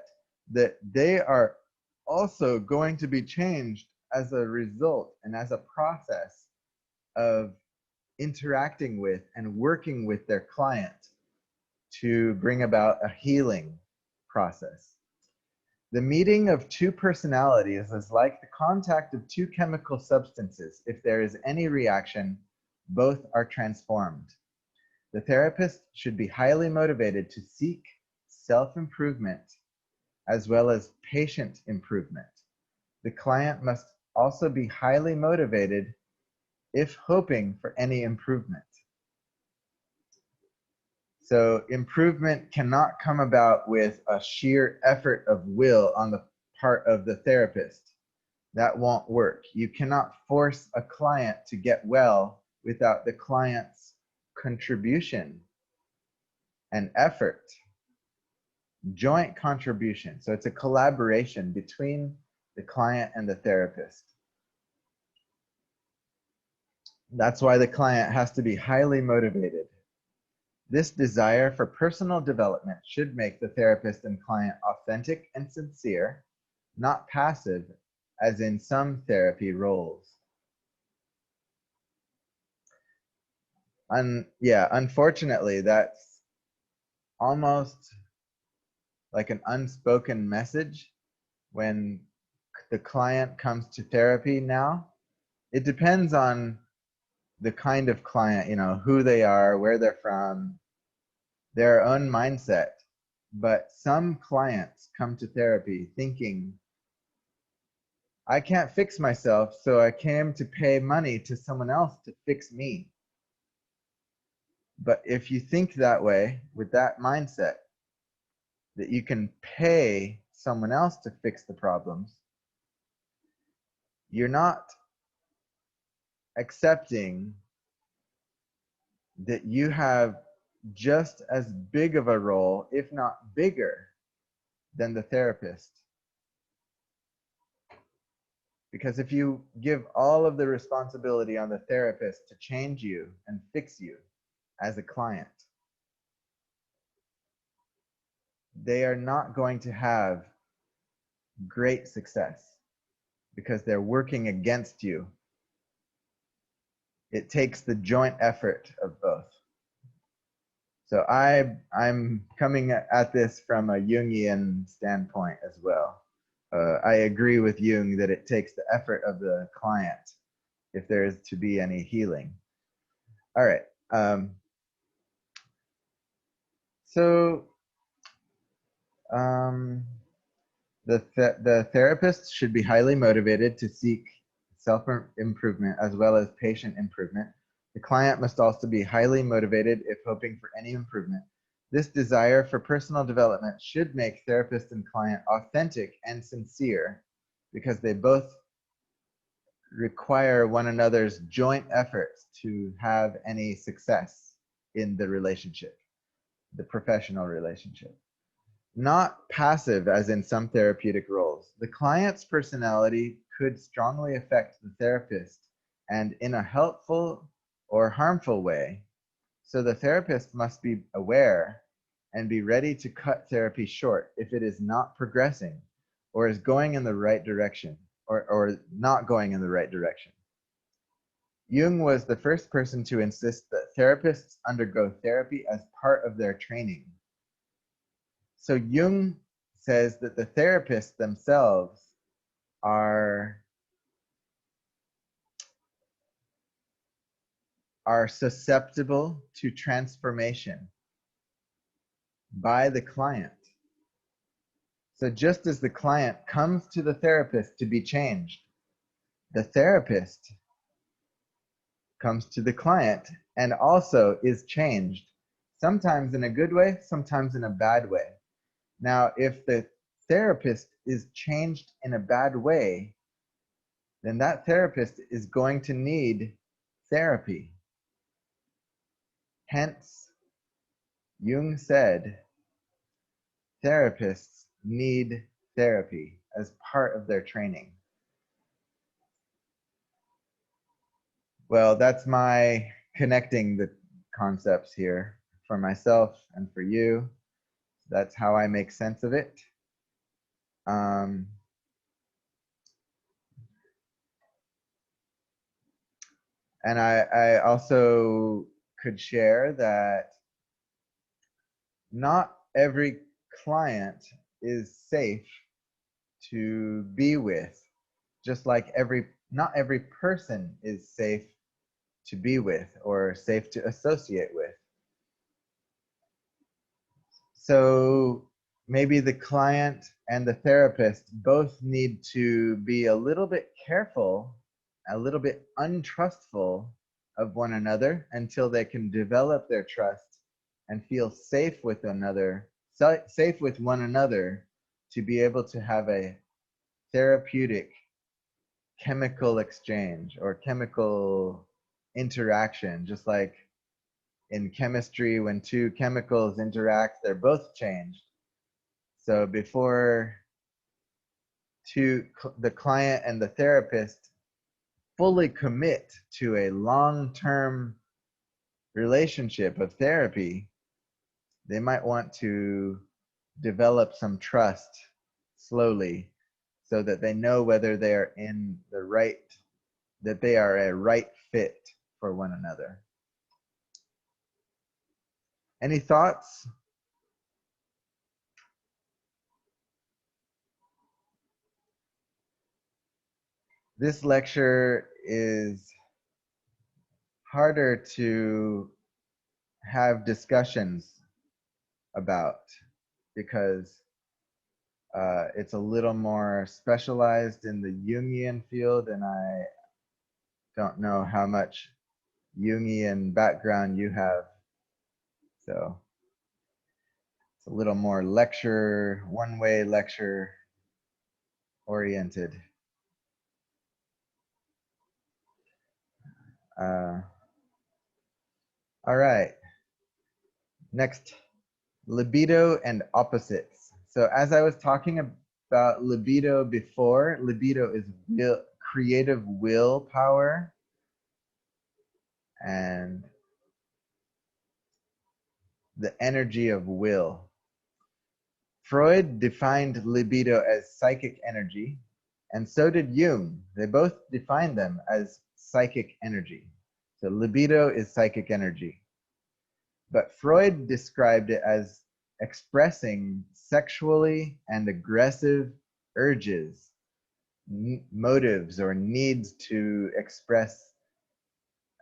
that they are also going to be changed as a result and as a process of interacting with and working with their client to bring about a healing process. The meeting of two personalities is like the contact of two chemical substances. If there is any reaction, both are transformed. The therapist should be highly motivated to seek self-improvement as well as patient improvement. The client must also be highly motivated if hoping for any improvement. So improvement cannot come about with a sheer effort of will on the part of the therapist. That won't work. You cannot force a client to get well without the client's contribution and effort. Joint contribution. So it's a collaboration between the client and the therapist. That's why the client has to be highly motivated. This desire for personal development should make the therapist and client authentic and sincere, not passive, as in some therapy roles. Unfortunately, that's almost like an unspoken message when the client comes to therapy now. It depends on the kind of client, who they are, where they're from, their own mindset. But some clients come to therapy thinking, I can't fix myself, so I came to pay money to someone else to fix me. But if you think that way, with that mindset, that you can pay someone else to fix the problems, you're not accepting that you have just as big of a role, if not bigger, than the therapist. Because if you give all of the responsibility on the therapist to change you and fix you as a client, they are not going to have great success because they're working against you. It takes the joint effort of both. So I'm coming at this from a Jungian standpoint as well. I agree with Jung that it takes the effort of the client if there is to be any healing. All right. The therapist should be highly motivated to seek self-improvement as well as patient improvement. The client must also be highly motivated if hoping for any improvement. This desire for personal development should make therapist and client authentic and sincere because they both require one another's joint efforts to have any success in the relationship, the professional relationship. Not passive as in some therapeutic roles. The client's personality could strongly affect the therapist and in a helpful or harmful way. So the therapist must be aware and be ready to cut therapy short if it is not progressing or is going in the right direction or not going in the right direction. Jung was the first person to insist that therapists undergo therapy as part of their training. So Jung says that the therapists themselves are susceptible to transformation by the client. So just as the client comes to the therapist to be changed, the therapist comes to the client and also is changed, sometimes in a good way, sometimes in a bad way. Now, if the therapist is changed in a bad way, then that therapist is going to need therapy. Hence, Jung said, therapists need therapy as part of their training. Well, that's my connecting the concepts here for myself and for you. That's how I make sense of it. And I also could share that not every client is safe to be with, just like not every person is safe to be with or safe to associate with. So maybe the client and the therapist both need to be a little bit careful, a little bit untrustful of one another until they can develop their trust and feel safe with another, safe with one another, to be able to have a therapeutic chemical exchange or chemical interaction, just like in chemistry, when two chemicals interact, they're both changed. So before the client and the therapist fully commit to a long-term relationship of therapy, they might want to develop some trust slowly so that they know whether they are in the right, that they are a right fit for one another. Any thoughts? This lecture is harder to have discussions about because it's a little more specialized in the Jungian field, and I don't know how much Jungian background you have. So it's a little more lecture, one-way lecture oriented. All right. Next, libido and opposites. So as I was talking about libido before, libido is creative willpower, and the energy of will. Freud defined libido as psychic energy, and so did Jung. They both defined them as psychic energy. So libido is psychic energy. But Freud described it as expressing sexually and aggressive urges, motives, or needs to express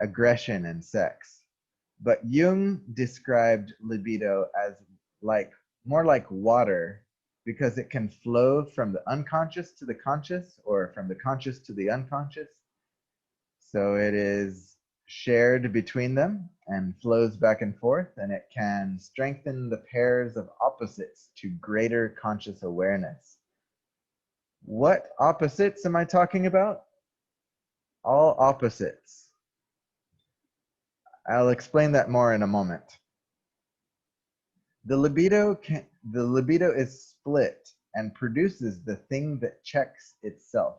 aggression and sex. But Jung described libido as more like water, because it can flow from the unconscious to the conscious or from the conscious to the unconscious. So it is shared between them and flows back and forth, and it can strengthen the pairs of opposites to greater conscious awareness. What opposites am I talking about? All opposites. I'll explain that more in a moment. The libido is split and produces the thing that checks itself.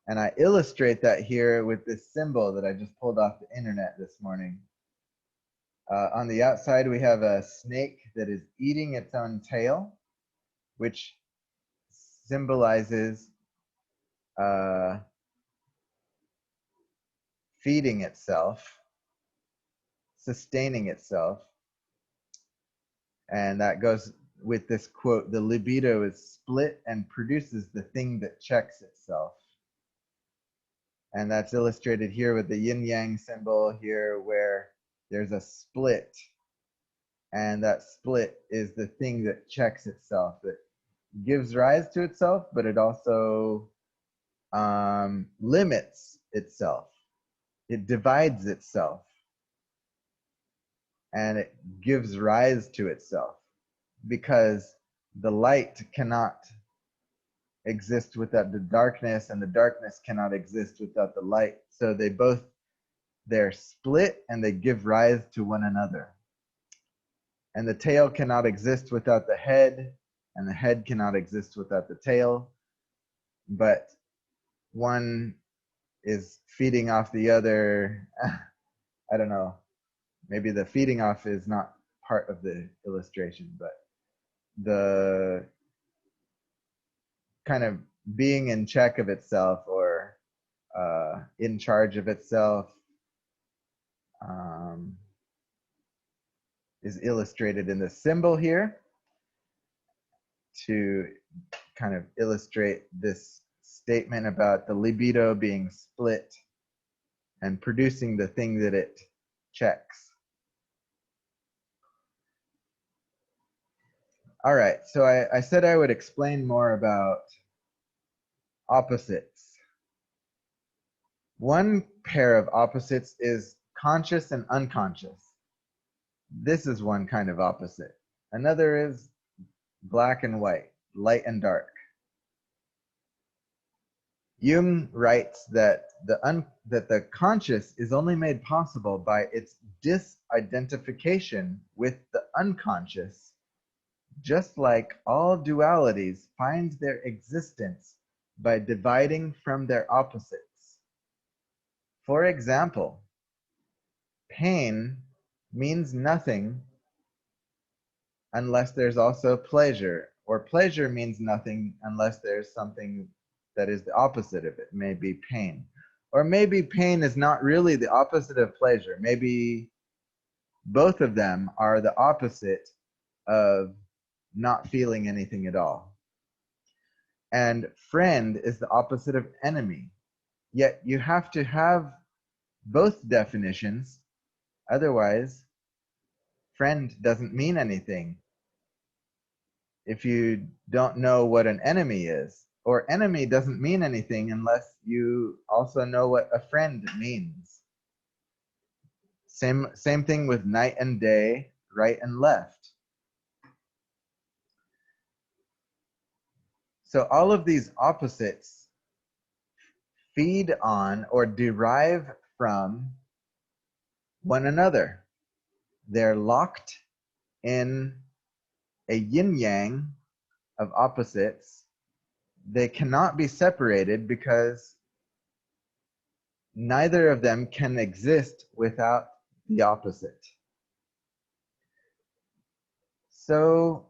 And I illustrate that here with this symbol that I just pulled off the internet this morning. On the outside, we have a snake that is eating its own tail, which symbolizes feeding itself, sustaining itself. And that goes with this quote, the libido is split and produces the thing that checks itself. And that's illustrated here with the yin-yang symbol here, where there's a split. And that split is the thing that checks itself, that gives rise to itself, but it also limits itself. It divides itself. And it gives rise to itself, because the light cannot exist without the darkness, and the darkness cannot exist without the light. So they're split and they give rise to one another. And the tail cannot exist without the head, and the head cannot exist without the tail. But one is feeding off the other. I don't know. Maybe the feeding off is not part of the illustration, but the kind of being in check of itself, or in charge of itself, is illustrated in the symbol here to kind of illustrate this statement about the libido being split and producing the thing that it checks. All right, so I said I would explain more about opposites. One pair of opposites is conscious and unconscious. This is one kind of opposite. Another is black and white, light and dark. Jung writes that the conscious is only made possible by its disidentification with the unconscious, just like all dualities find their existence by dividing from their opposites. For example, pain means nothing unless there's also pleasure, or pleasure means nothing unless there's something that is the opposite of it, maybe pain. Or maybe pain is not really the opposite of pleasure. Maybe both of them are the opposite of not feeling anything at all. And friend is the opposite of enemy. Yet you have to have both definitions, otherwise friend doesn't mean anything if you don't know what an enemy is. Or enemy doesn't mean anything unless you also know what a friend means. Same thing with night and day, right and left. So all of these opposites feed on or derive from one another. They're locked in a yin-yang of opposites. They cannot be separated because neither of them can exist without the opposite. So,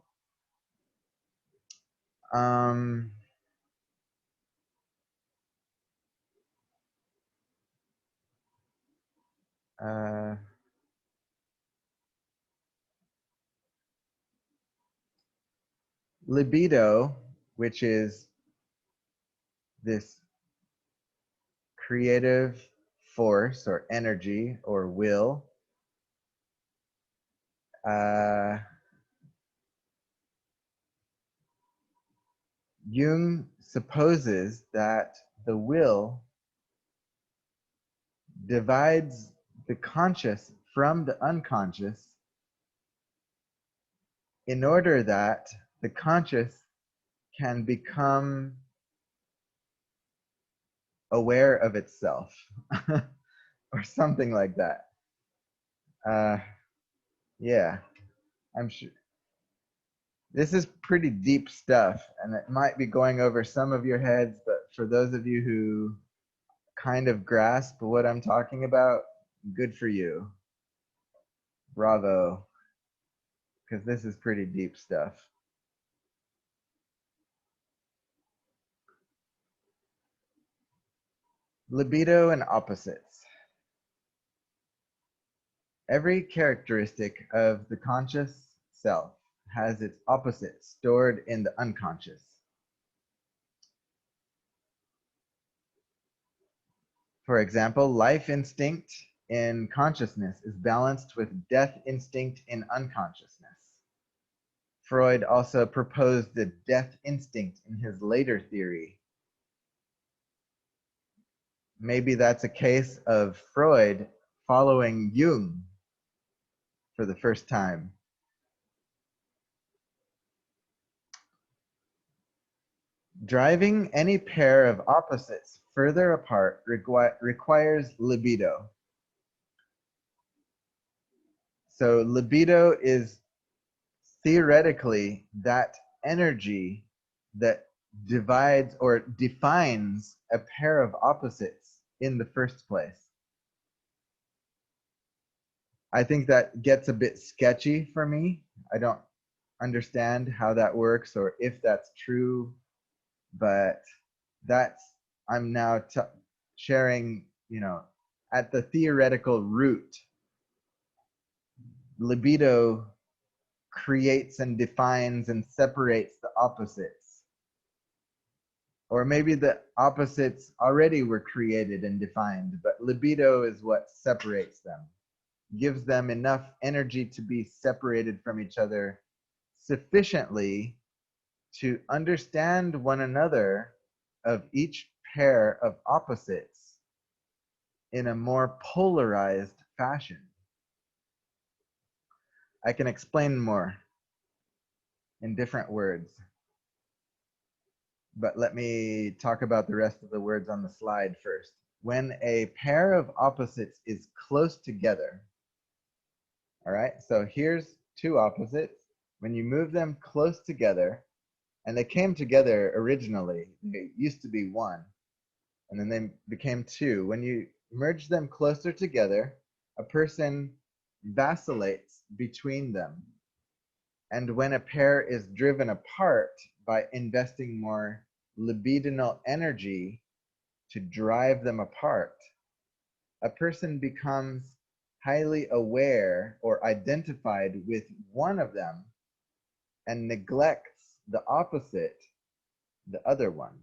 libido, which is this creative force or energy or will, Jung supposes that the will divides the conscious from the unconscious in order that the conscious can become aware of itself or something like that. Yeah, I'm sure. This is pretty deep stuff, and it might be going over some of your heads, but for those of you who kind of grasp what I'm talking about, good for you. Bravo, because this is pretty deep stuff. Libido and opposites. Every characteristic of the conscious self has its opposite stored in the unconscious. For example, life instinct in consciousness is balanced with death instinct in unconsciousness. Freud also proposed the death instinct in his later theory. Maybe that's a case of Freud following Jung for the first time. Driving any pair of opposites further apart requires libido. So libido is theoretically that energy that divides or defines a pair of opposites in the first place. I think that gets a bit sketchy for me. I don't understand how that works or if that's true, but I'm now sharing, at the theoretical root, libido creates and defines and separates the opposites. Or maybe the opposites already were created and defined, but libido is what separates them, gives them enough energy to be separated from each other sufficiently to understand one another of each pair of opposites in a more polarized fashion. I can explain more in different words, but let me talk about the rest of the words on the slide first. When a pair of opposites is close together, all right, so here's two opposites. When you move them close together, and they came together originally, they used to be one, and then they became two. When you merge them closer together, a person vacillates between them. And when a pair is driven apart by investing more libidinal energy to drive them apart, a person becomes highly aware or identified with one of them and neglects the opposite, the other one.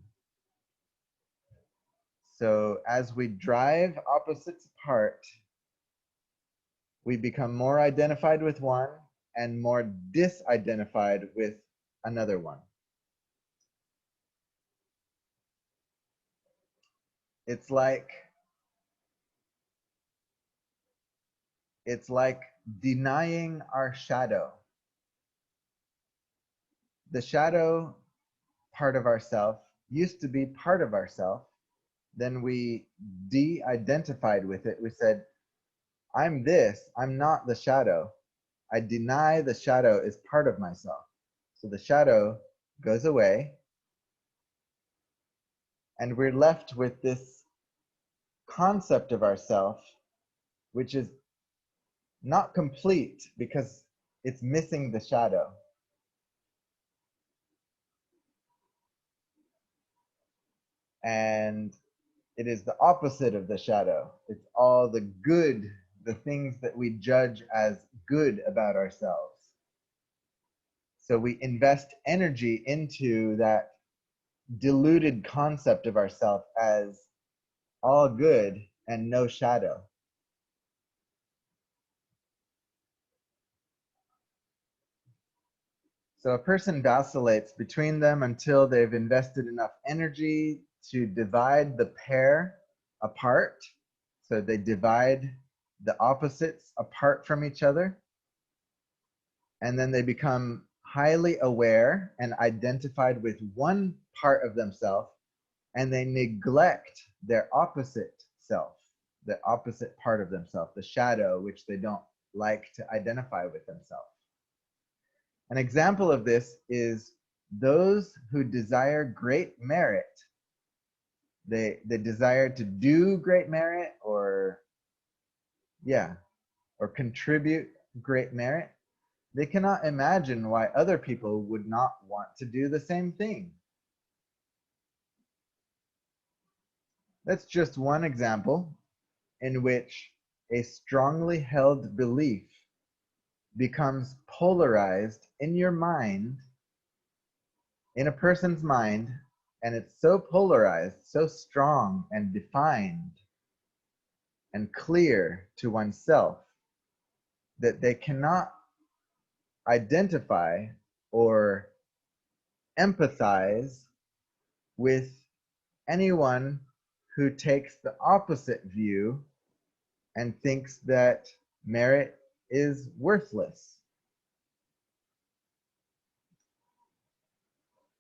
So as we drive opposites apart, we become more identified with one and more disidentified with another one. It's like denying our shadow. The shadow part of ourself used to be part of ourself. Then we de-identified with it. We said, I'm this, I'm not the shadow. I deny the shadow is part of myself. So the shadow goes away, and we're left with this concept of ourself, which is not complete because it's missing the shadow. And it is the opposite of the shadow. It's all the good, the things that we judge as good about ourselves. So we invest energy into that diluted concept of ourselves as all good and no shadow. So a person vacillates between them until they've invested enough energy to divide the pair apart. So they divide the opposites apart from each other. And then they become highly aware and identified with one part of themselves, and they neglect their opposite self, the opposite part of themselves, the shadow, which they don't like to identify with themselves. An example of this is those who desire great merit. They desire to do great merit or contribute great merit. They cannot imagine why other people would not want to do the same thing. That's just one example in which a strongly held belief becomes polarized in your mind, in a person's mind, and it's so polarized, so strong and defined and clear to oneself that they cannot identify or empathize with anyone who takes the opposite view and thinks that merit is worthless.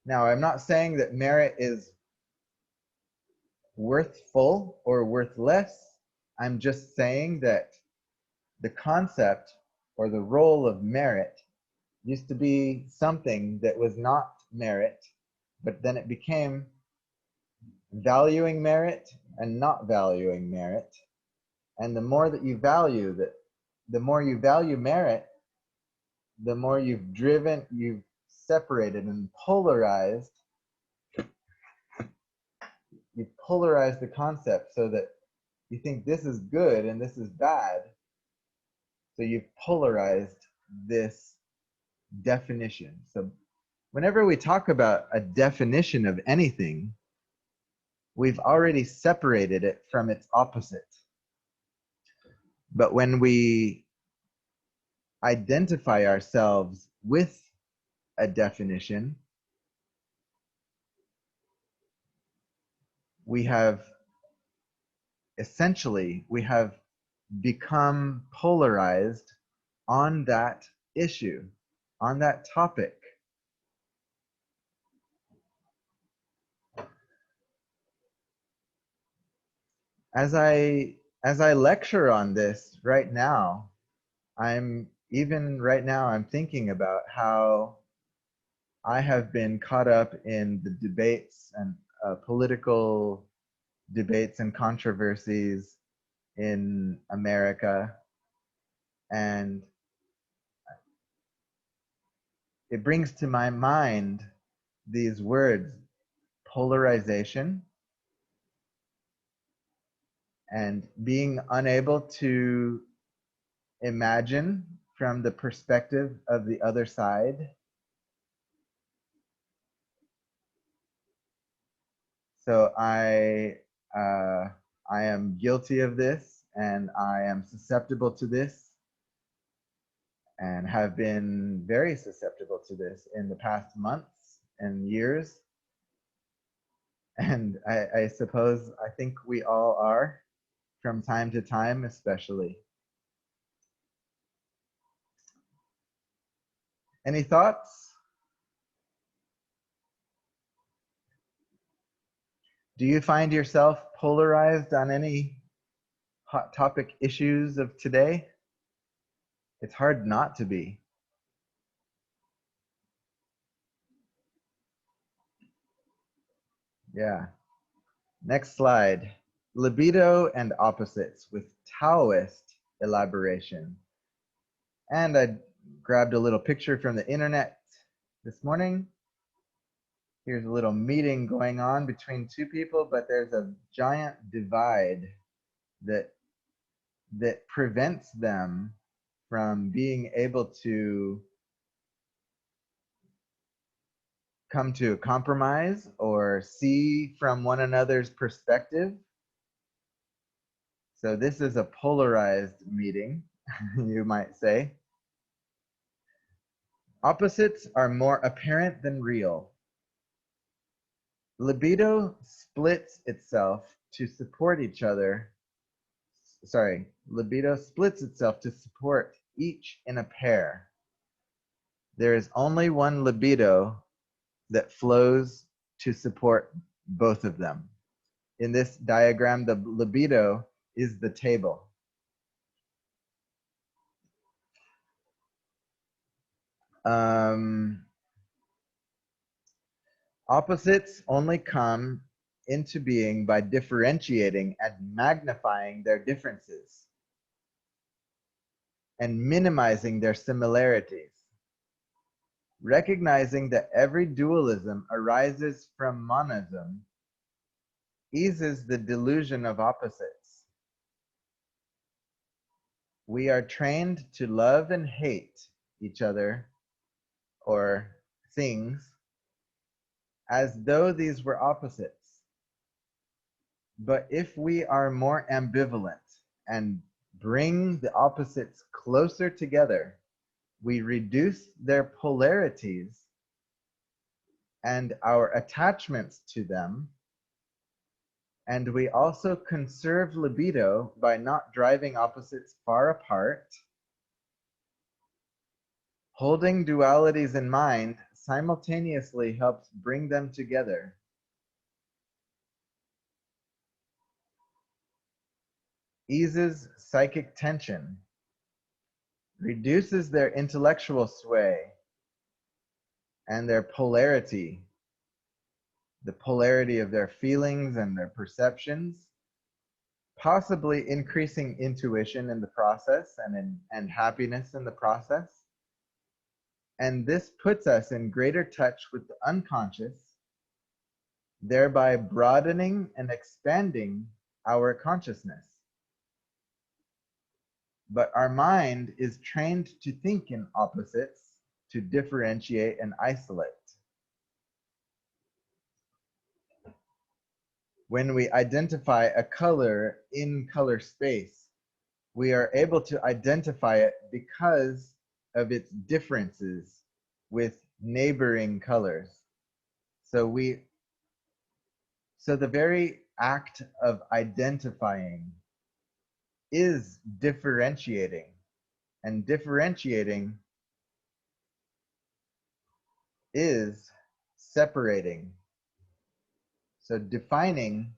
Now, I'm not saying that merit is worthful or worthless. I'm just saying that the concept or the role of merit used to be something that was not merit, but then it became valuing merit and not valuing merit. And the more that you value that, the more you value merit, the more you've separated and polarized, you've polarized the concept so that you think this is good and this is bad. So you've polarized this definition. So whenever we talk about a definition of anything, we've already separated it from its opposite. But when we identify ourselves with a definition, we have become polarized on that issue, on that topic. As I lecture on this right now, I'm thinking about how I have been caught up in the debates and political debates and controversies in America, and it brings to my mind these words: polarization, and being unable to imagine from the perspective of the other side. So I am guilty of this, and I am susceptible to this, and have been very susceptible to this in the past months and years. And I suppose, I think we all are from time to time, especially. Any thoughts? Do you find yourself polarized on any hot topic issues of today? It's hard not to be. Yeah. Next slide. Libido and opposites with Taoist elaboration. And I grabbed a little picture from the internet this morning. Here's a little meeting going on between two people, but there's a giant divide that prevents them from being able to come to a compromise or see from one another's perspective. So this is a polarized meeting, you might say. Opposites are more apparent than real. Libido splits itself to support each other. Libido splits itself to support each in a pair. There is only one libido that flows to support both of them. In this diagram, the libido is the table. Opposites only come into being by differentiating and magnifying their differences and minimizing their similarities. Recognizing that every dualism arises from monism eases the delusion of opposites. We are trained to love and hate each other or things as though these were opposites. But if we are more ambivalent and bring the opposites closer together, we reduce their polarities and our attachments to them, and we also conserve libido by not driving opposites far apart. Holding dualities in mind simultaneously helps bring them together. Eases psychic tension, reduces their intellectual sway and their polarity, the polarity of their feelings and their perceptions, possibly increasing intuition in the process and happiness in the process. And this puts us in greater touch with the unconscious, thereby broadening and expanding our consciousness. But our mind is trained to think in opposites, to differentiate and isolate. When we identify a color in color space, we are able to identify it because of its differences with neighboring colors. So the very act of identifying is differentiating, and differentiating is separating. So defining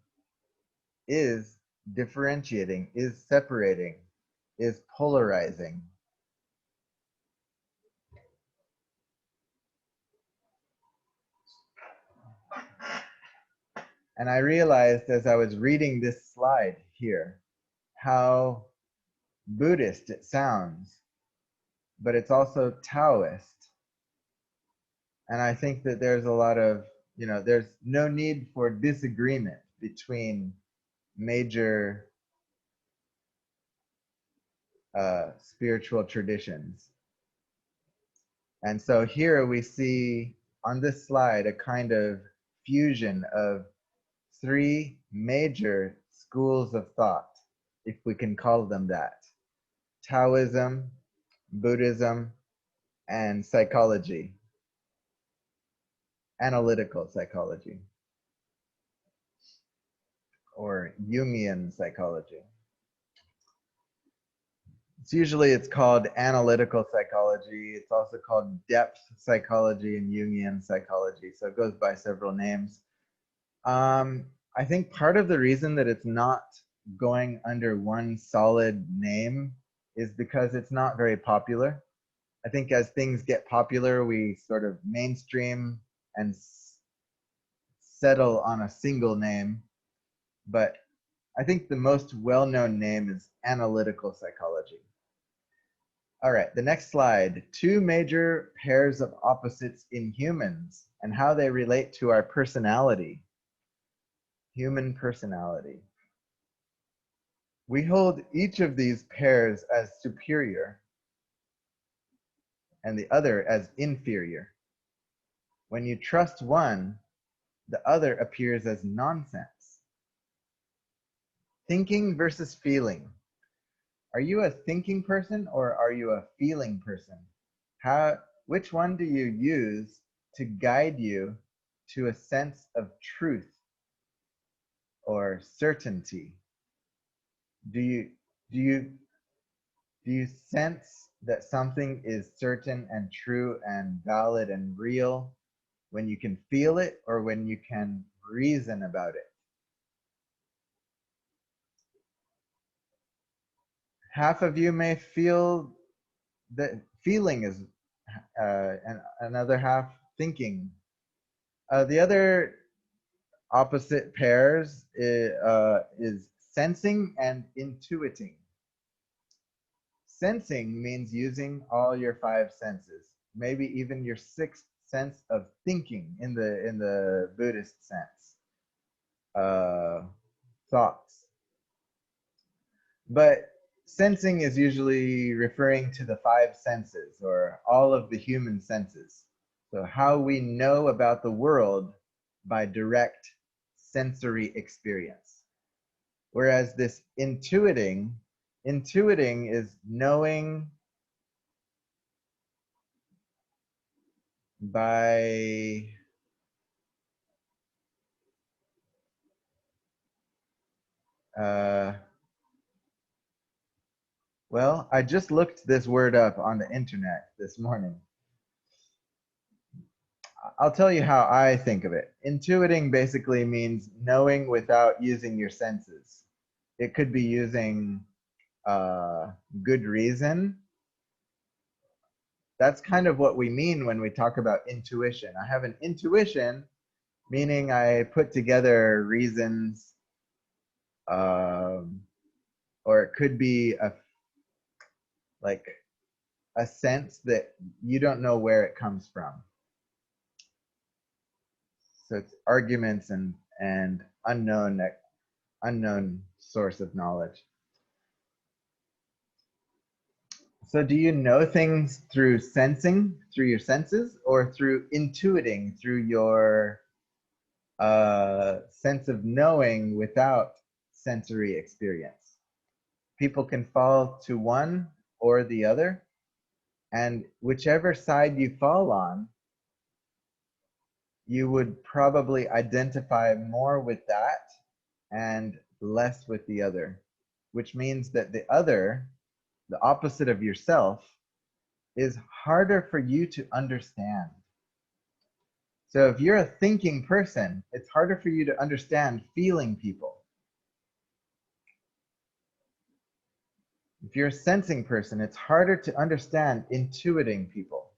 is differentiating, is separating, is polarizing. And I realized as I was reading this slide here how Buddhist it sounds, but it's also Taoist. And I think that there's a lot of, there's no need for disagreement between major spiritual traditions. And so here we see on this slide a kind of fusion of three major schools of thought, if we can call them that: Taoism, Buddhism, and psychology, analytical psychology, or Jungian psychology. It's called analytical psychology. It's also called depth psychology and Jungian psychology. So it goes by several names. I think part of the reason that it's not going under one solid name is because it's not very popular. I think as things get popular, we sort of mainstream and settle on a single name. But I think the most well-known name is analytical psychology. All right, the next slide. Two major pairs of opposites in humans and how they relate to our personality. Human personality. We hold each of these pairs as superior and the other as inferior. When you trust one, the other appears as nonsense. Thinking versus feeling. Are you a thinking person or are you a feeling person? Which one do you use to guide you to a sense of truth or certainty? Do you sense that something is certain and true and valid and real when you can feel it or when you can reason about it? Half of you may feel that feeling is, and another half thinking. The other opposite pairs is sensing and intuiting. Sensing means using all your five senses, maybe even your sixth sense of thinking in the Buddhist sense, thoughts. But sensing is usually referring to the five senses or all of the human senses. So how we know about the world by direct sensory experience. Whereas this intuiting is knowing by well, I just looked this word up on the internet this morning. I'll tell you how I think of it. Intuiting basically means knowing without using your senses. It could be using good reason. That's kind of what we mean when we talk about intuition. I have an intuition, meaning I put together reasons, or it could be like a sense that you don't know where it comes from. So it's arguments and unknown source of knowledge. So do you know things through sensing, through your senses, or through intuiting, through your sense of knowing without sensory experience? People can fall to one or the other, and whichever side you fall on, you would probably identify more with that and less with the other, which means that the other, the opposite of yourself, is harder for you to understand. So if you're a thinking person, it's harder for you to understand feeling people. If you're a sensing person, it's harder to understand intuiting people,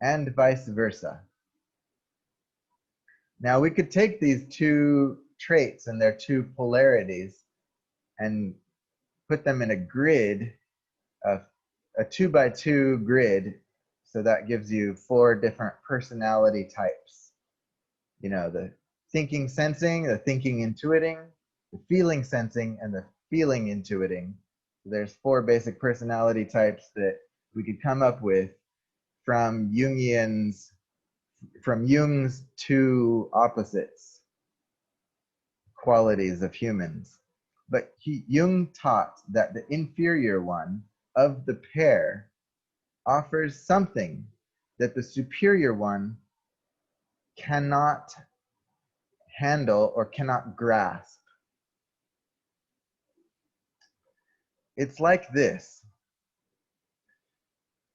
and vice versa. Now we could take these two traits and their two polarities and put them in a grid, a 2x2 grid. So that gives you 4 different personality types. You know, the thinking sensing, the thinking intuiting, the feeling sensing, and the feeling intuiting. So there's 4 basic personality types that we could come up with from Jung's 2 opposites qualities of humans. But Jung taught that the inferior one of the pair offers something that the superior one cannot handle or cannot grasp. It's like this.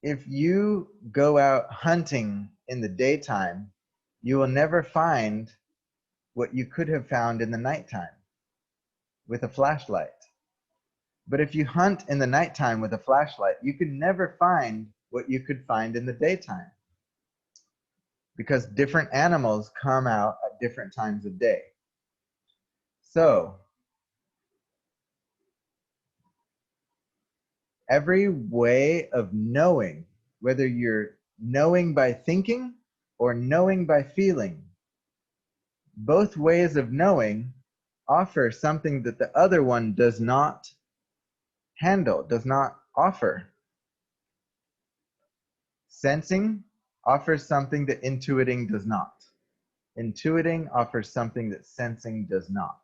If you go out hunting in the daytime, you will never find what you could have found in the nighttime with a flashlight. But if you hunt in the nighttime with a flashlight, you could never find what you could find in the daytime, because different animals come out at different times of day. So every way of knowing, whether you're knowing by thinking or knowing by feeling, both ways of knowing offer something that the other one does not handle, does not offer. Sensing offers something that intuiting does not. Intuiting offers something that sensing does not.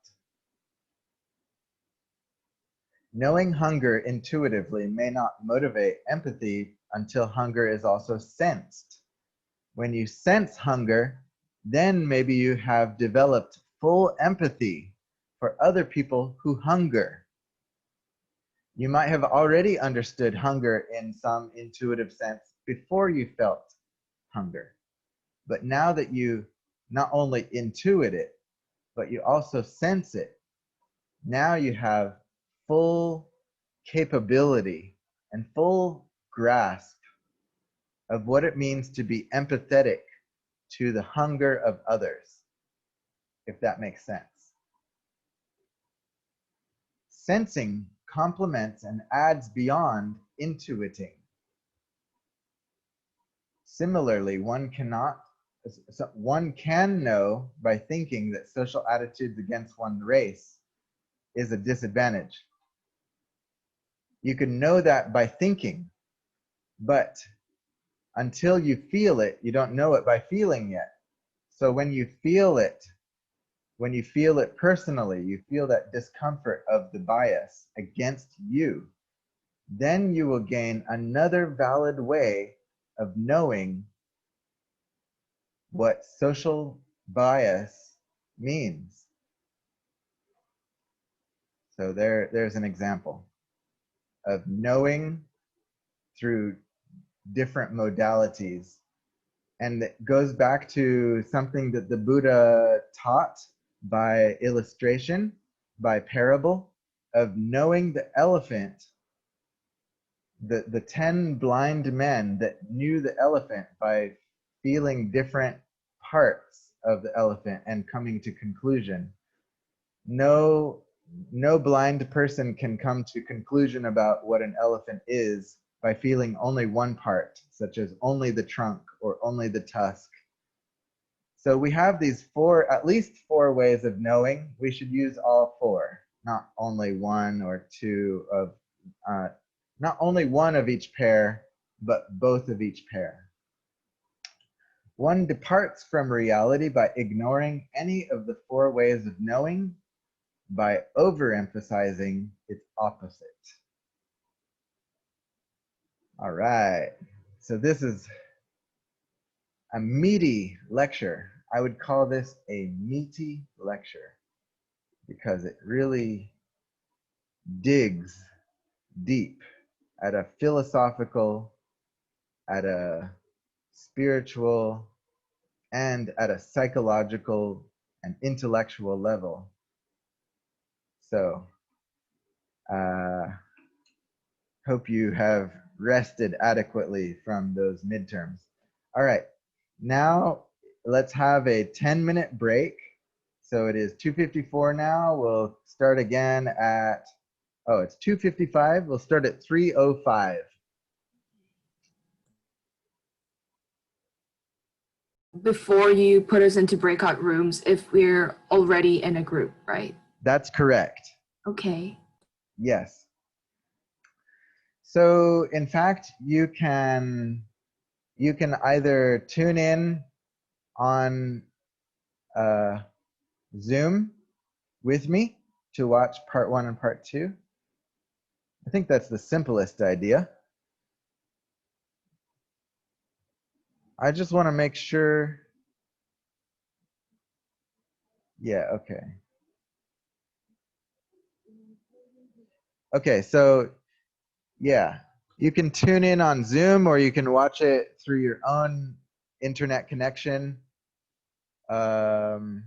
Knowing hunger intuitively may not motivate empathy until hunger is also sensed. When you sense hunger, then maybe you have developed full empathy for other people who hunger. You might have already understood hunger in some intuitive sense before you felt hunger. But now that you not only intuit it, but you also sense it, now you have full capability and full grasp of what it means to be empathetic to the hunger of others, if that makes sense. Sensing complements and adds beyond intuiting. Similarly, one can know by thinking that social attitudes against one race is a disadvantage. You can know that by thinking, but until you feel it, you don't know it by feeling yet. So when you feel it personally, you feel that discomfort of the bias against you, then you will gain another valid way of knowing what social bias means. So there's an example of knowing through different modalities And it goes back to something that the Buddha taught by illustration, by parable, of knowing the elephant, the 10 blind men that knew the elephant by feeling different parts of the elephant and coming to conclusion. No blind person can come to conclusion about what an elephant is by feeling only one part, such as only the trunk or only the tusk. So we have these at least four ways of knowing. We should use all four, not only one or two of, not only one of each pair, but both of each pair. One departs from reality by ignoring any of the four ways of knowing, by overemphasizing its opposite. All right, so this is a meaty lecture. I would call this a meaty lecture because it really digs deep at a philosophical, at a spiritual, and at a psychological and intellectual level. So, hope you have rested adequately from those midterms. All right, now let's have a 10-minute break. So it is 2:54 now. We'll start again at, oh, it's 2:55. We'll start at 3:05. Before you put us into breakout rooms if we're already in a group, right? That's correct. Okay. Yes. So in fact, you can either tune in on Zoom with me to watch part 1 and part 2. I think that's the simplest idea. I just want to make sure. Yeah, okay. Okay, so yeah, you can tune in on Zoom or you can watch it through your own internet connection. Do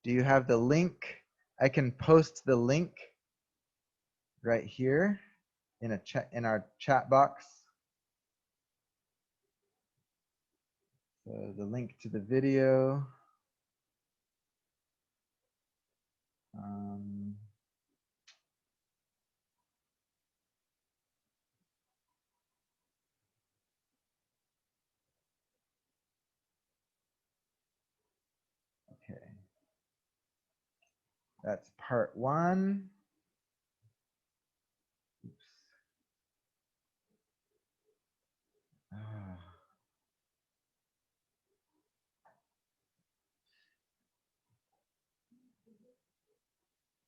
you have the link? I can post the link right here in a chat, in our chat box. So the link to the video. Okay. That's part 1. Oops.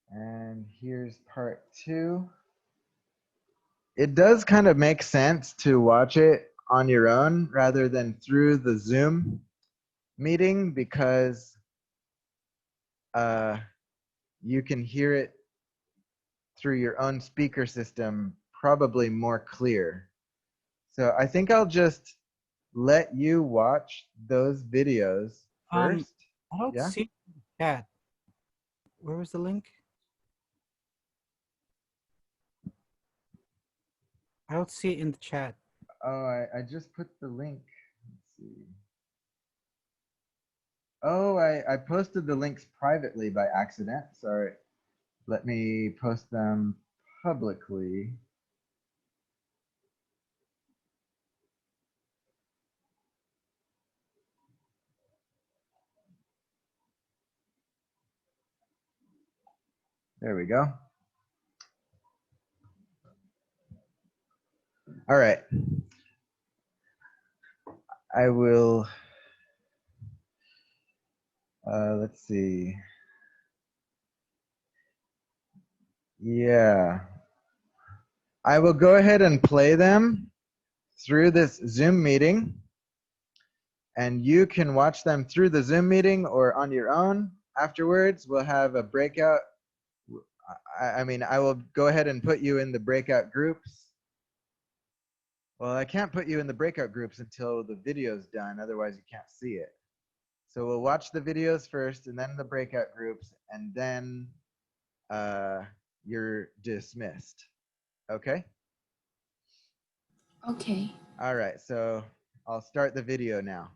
And here's part 2. It does kind of make sense to watch it on your own rather than through the Zoom meeting because you can hear it through your own speaker system probably more clear. So I think I'll just let you watch those videos first. I don't Yeah? see that. Where was the link? I don't see it in the chat. Oh, I just put the link. Let's see. Oh, I posted the links privately by accident. Sorry. Let me post them publicly. There we go. All right. I will, let's see. Yeah. I will go ahead and play them through this Zoom meeting. And you can watch them through the Zoom meeting or on your own. Afterwards, we'll have a breakout. I mean, I will go ahead and put you in the breakout groups. Well, I can't put you in the breakout groups until the video's done. Otherwise, you can't see it. So we'll watch the videos first and then the breakout groups, and then you're dismissed. Okay? Okay. All right, so I'll start the video now.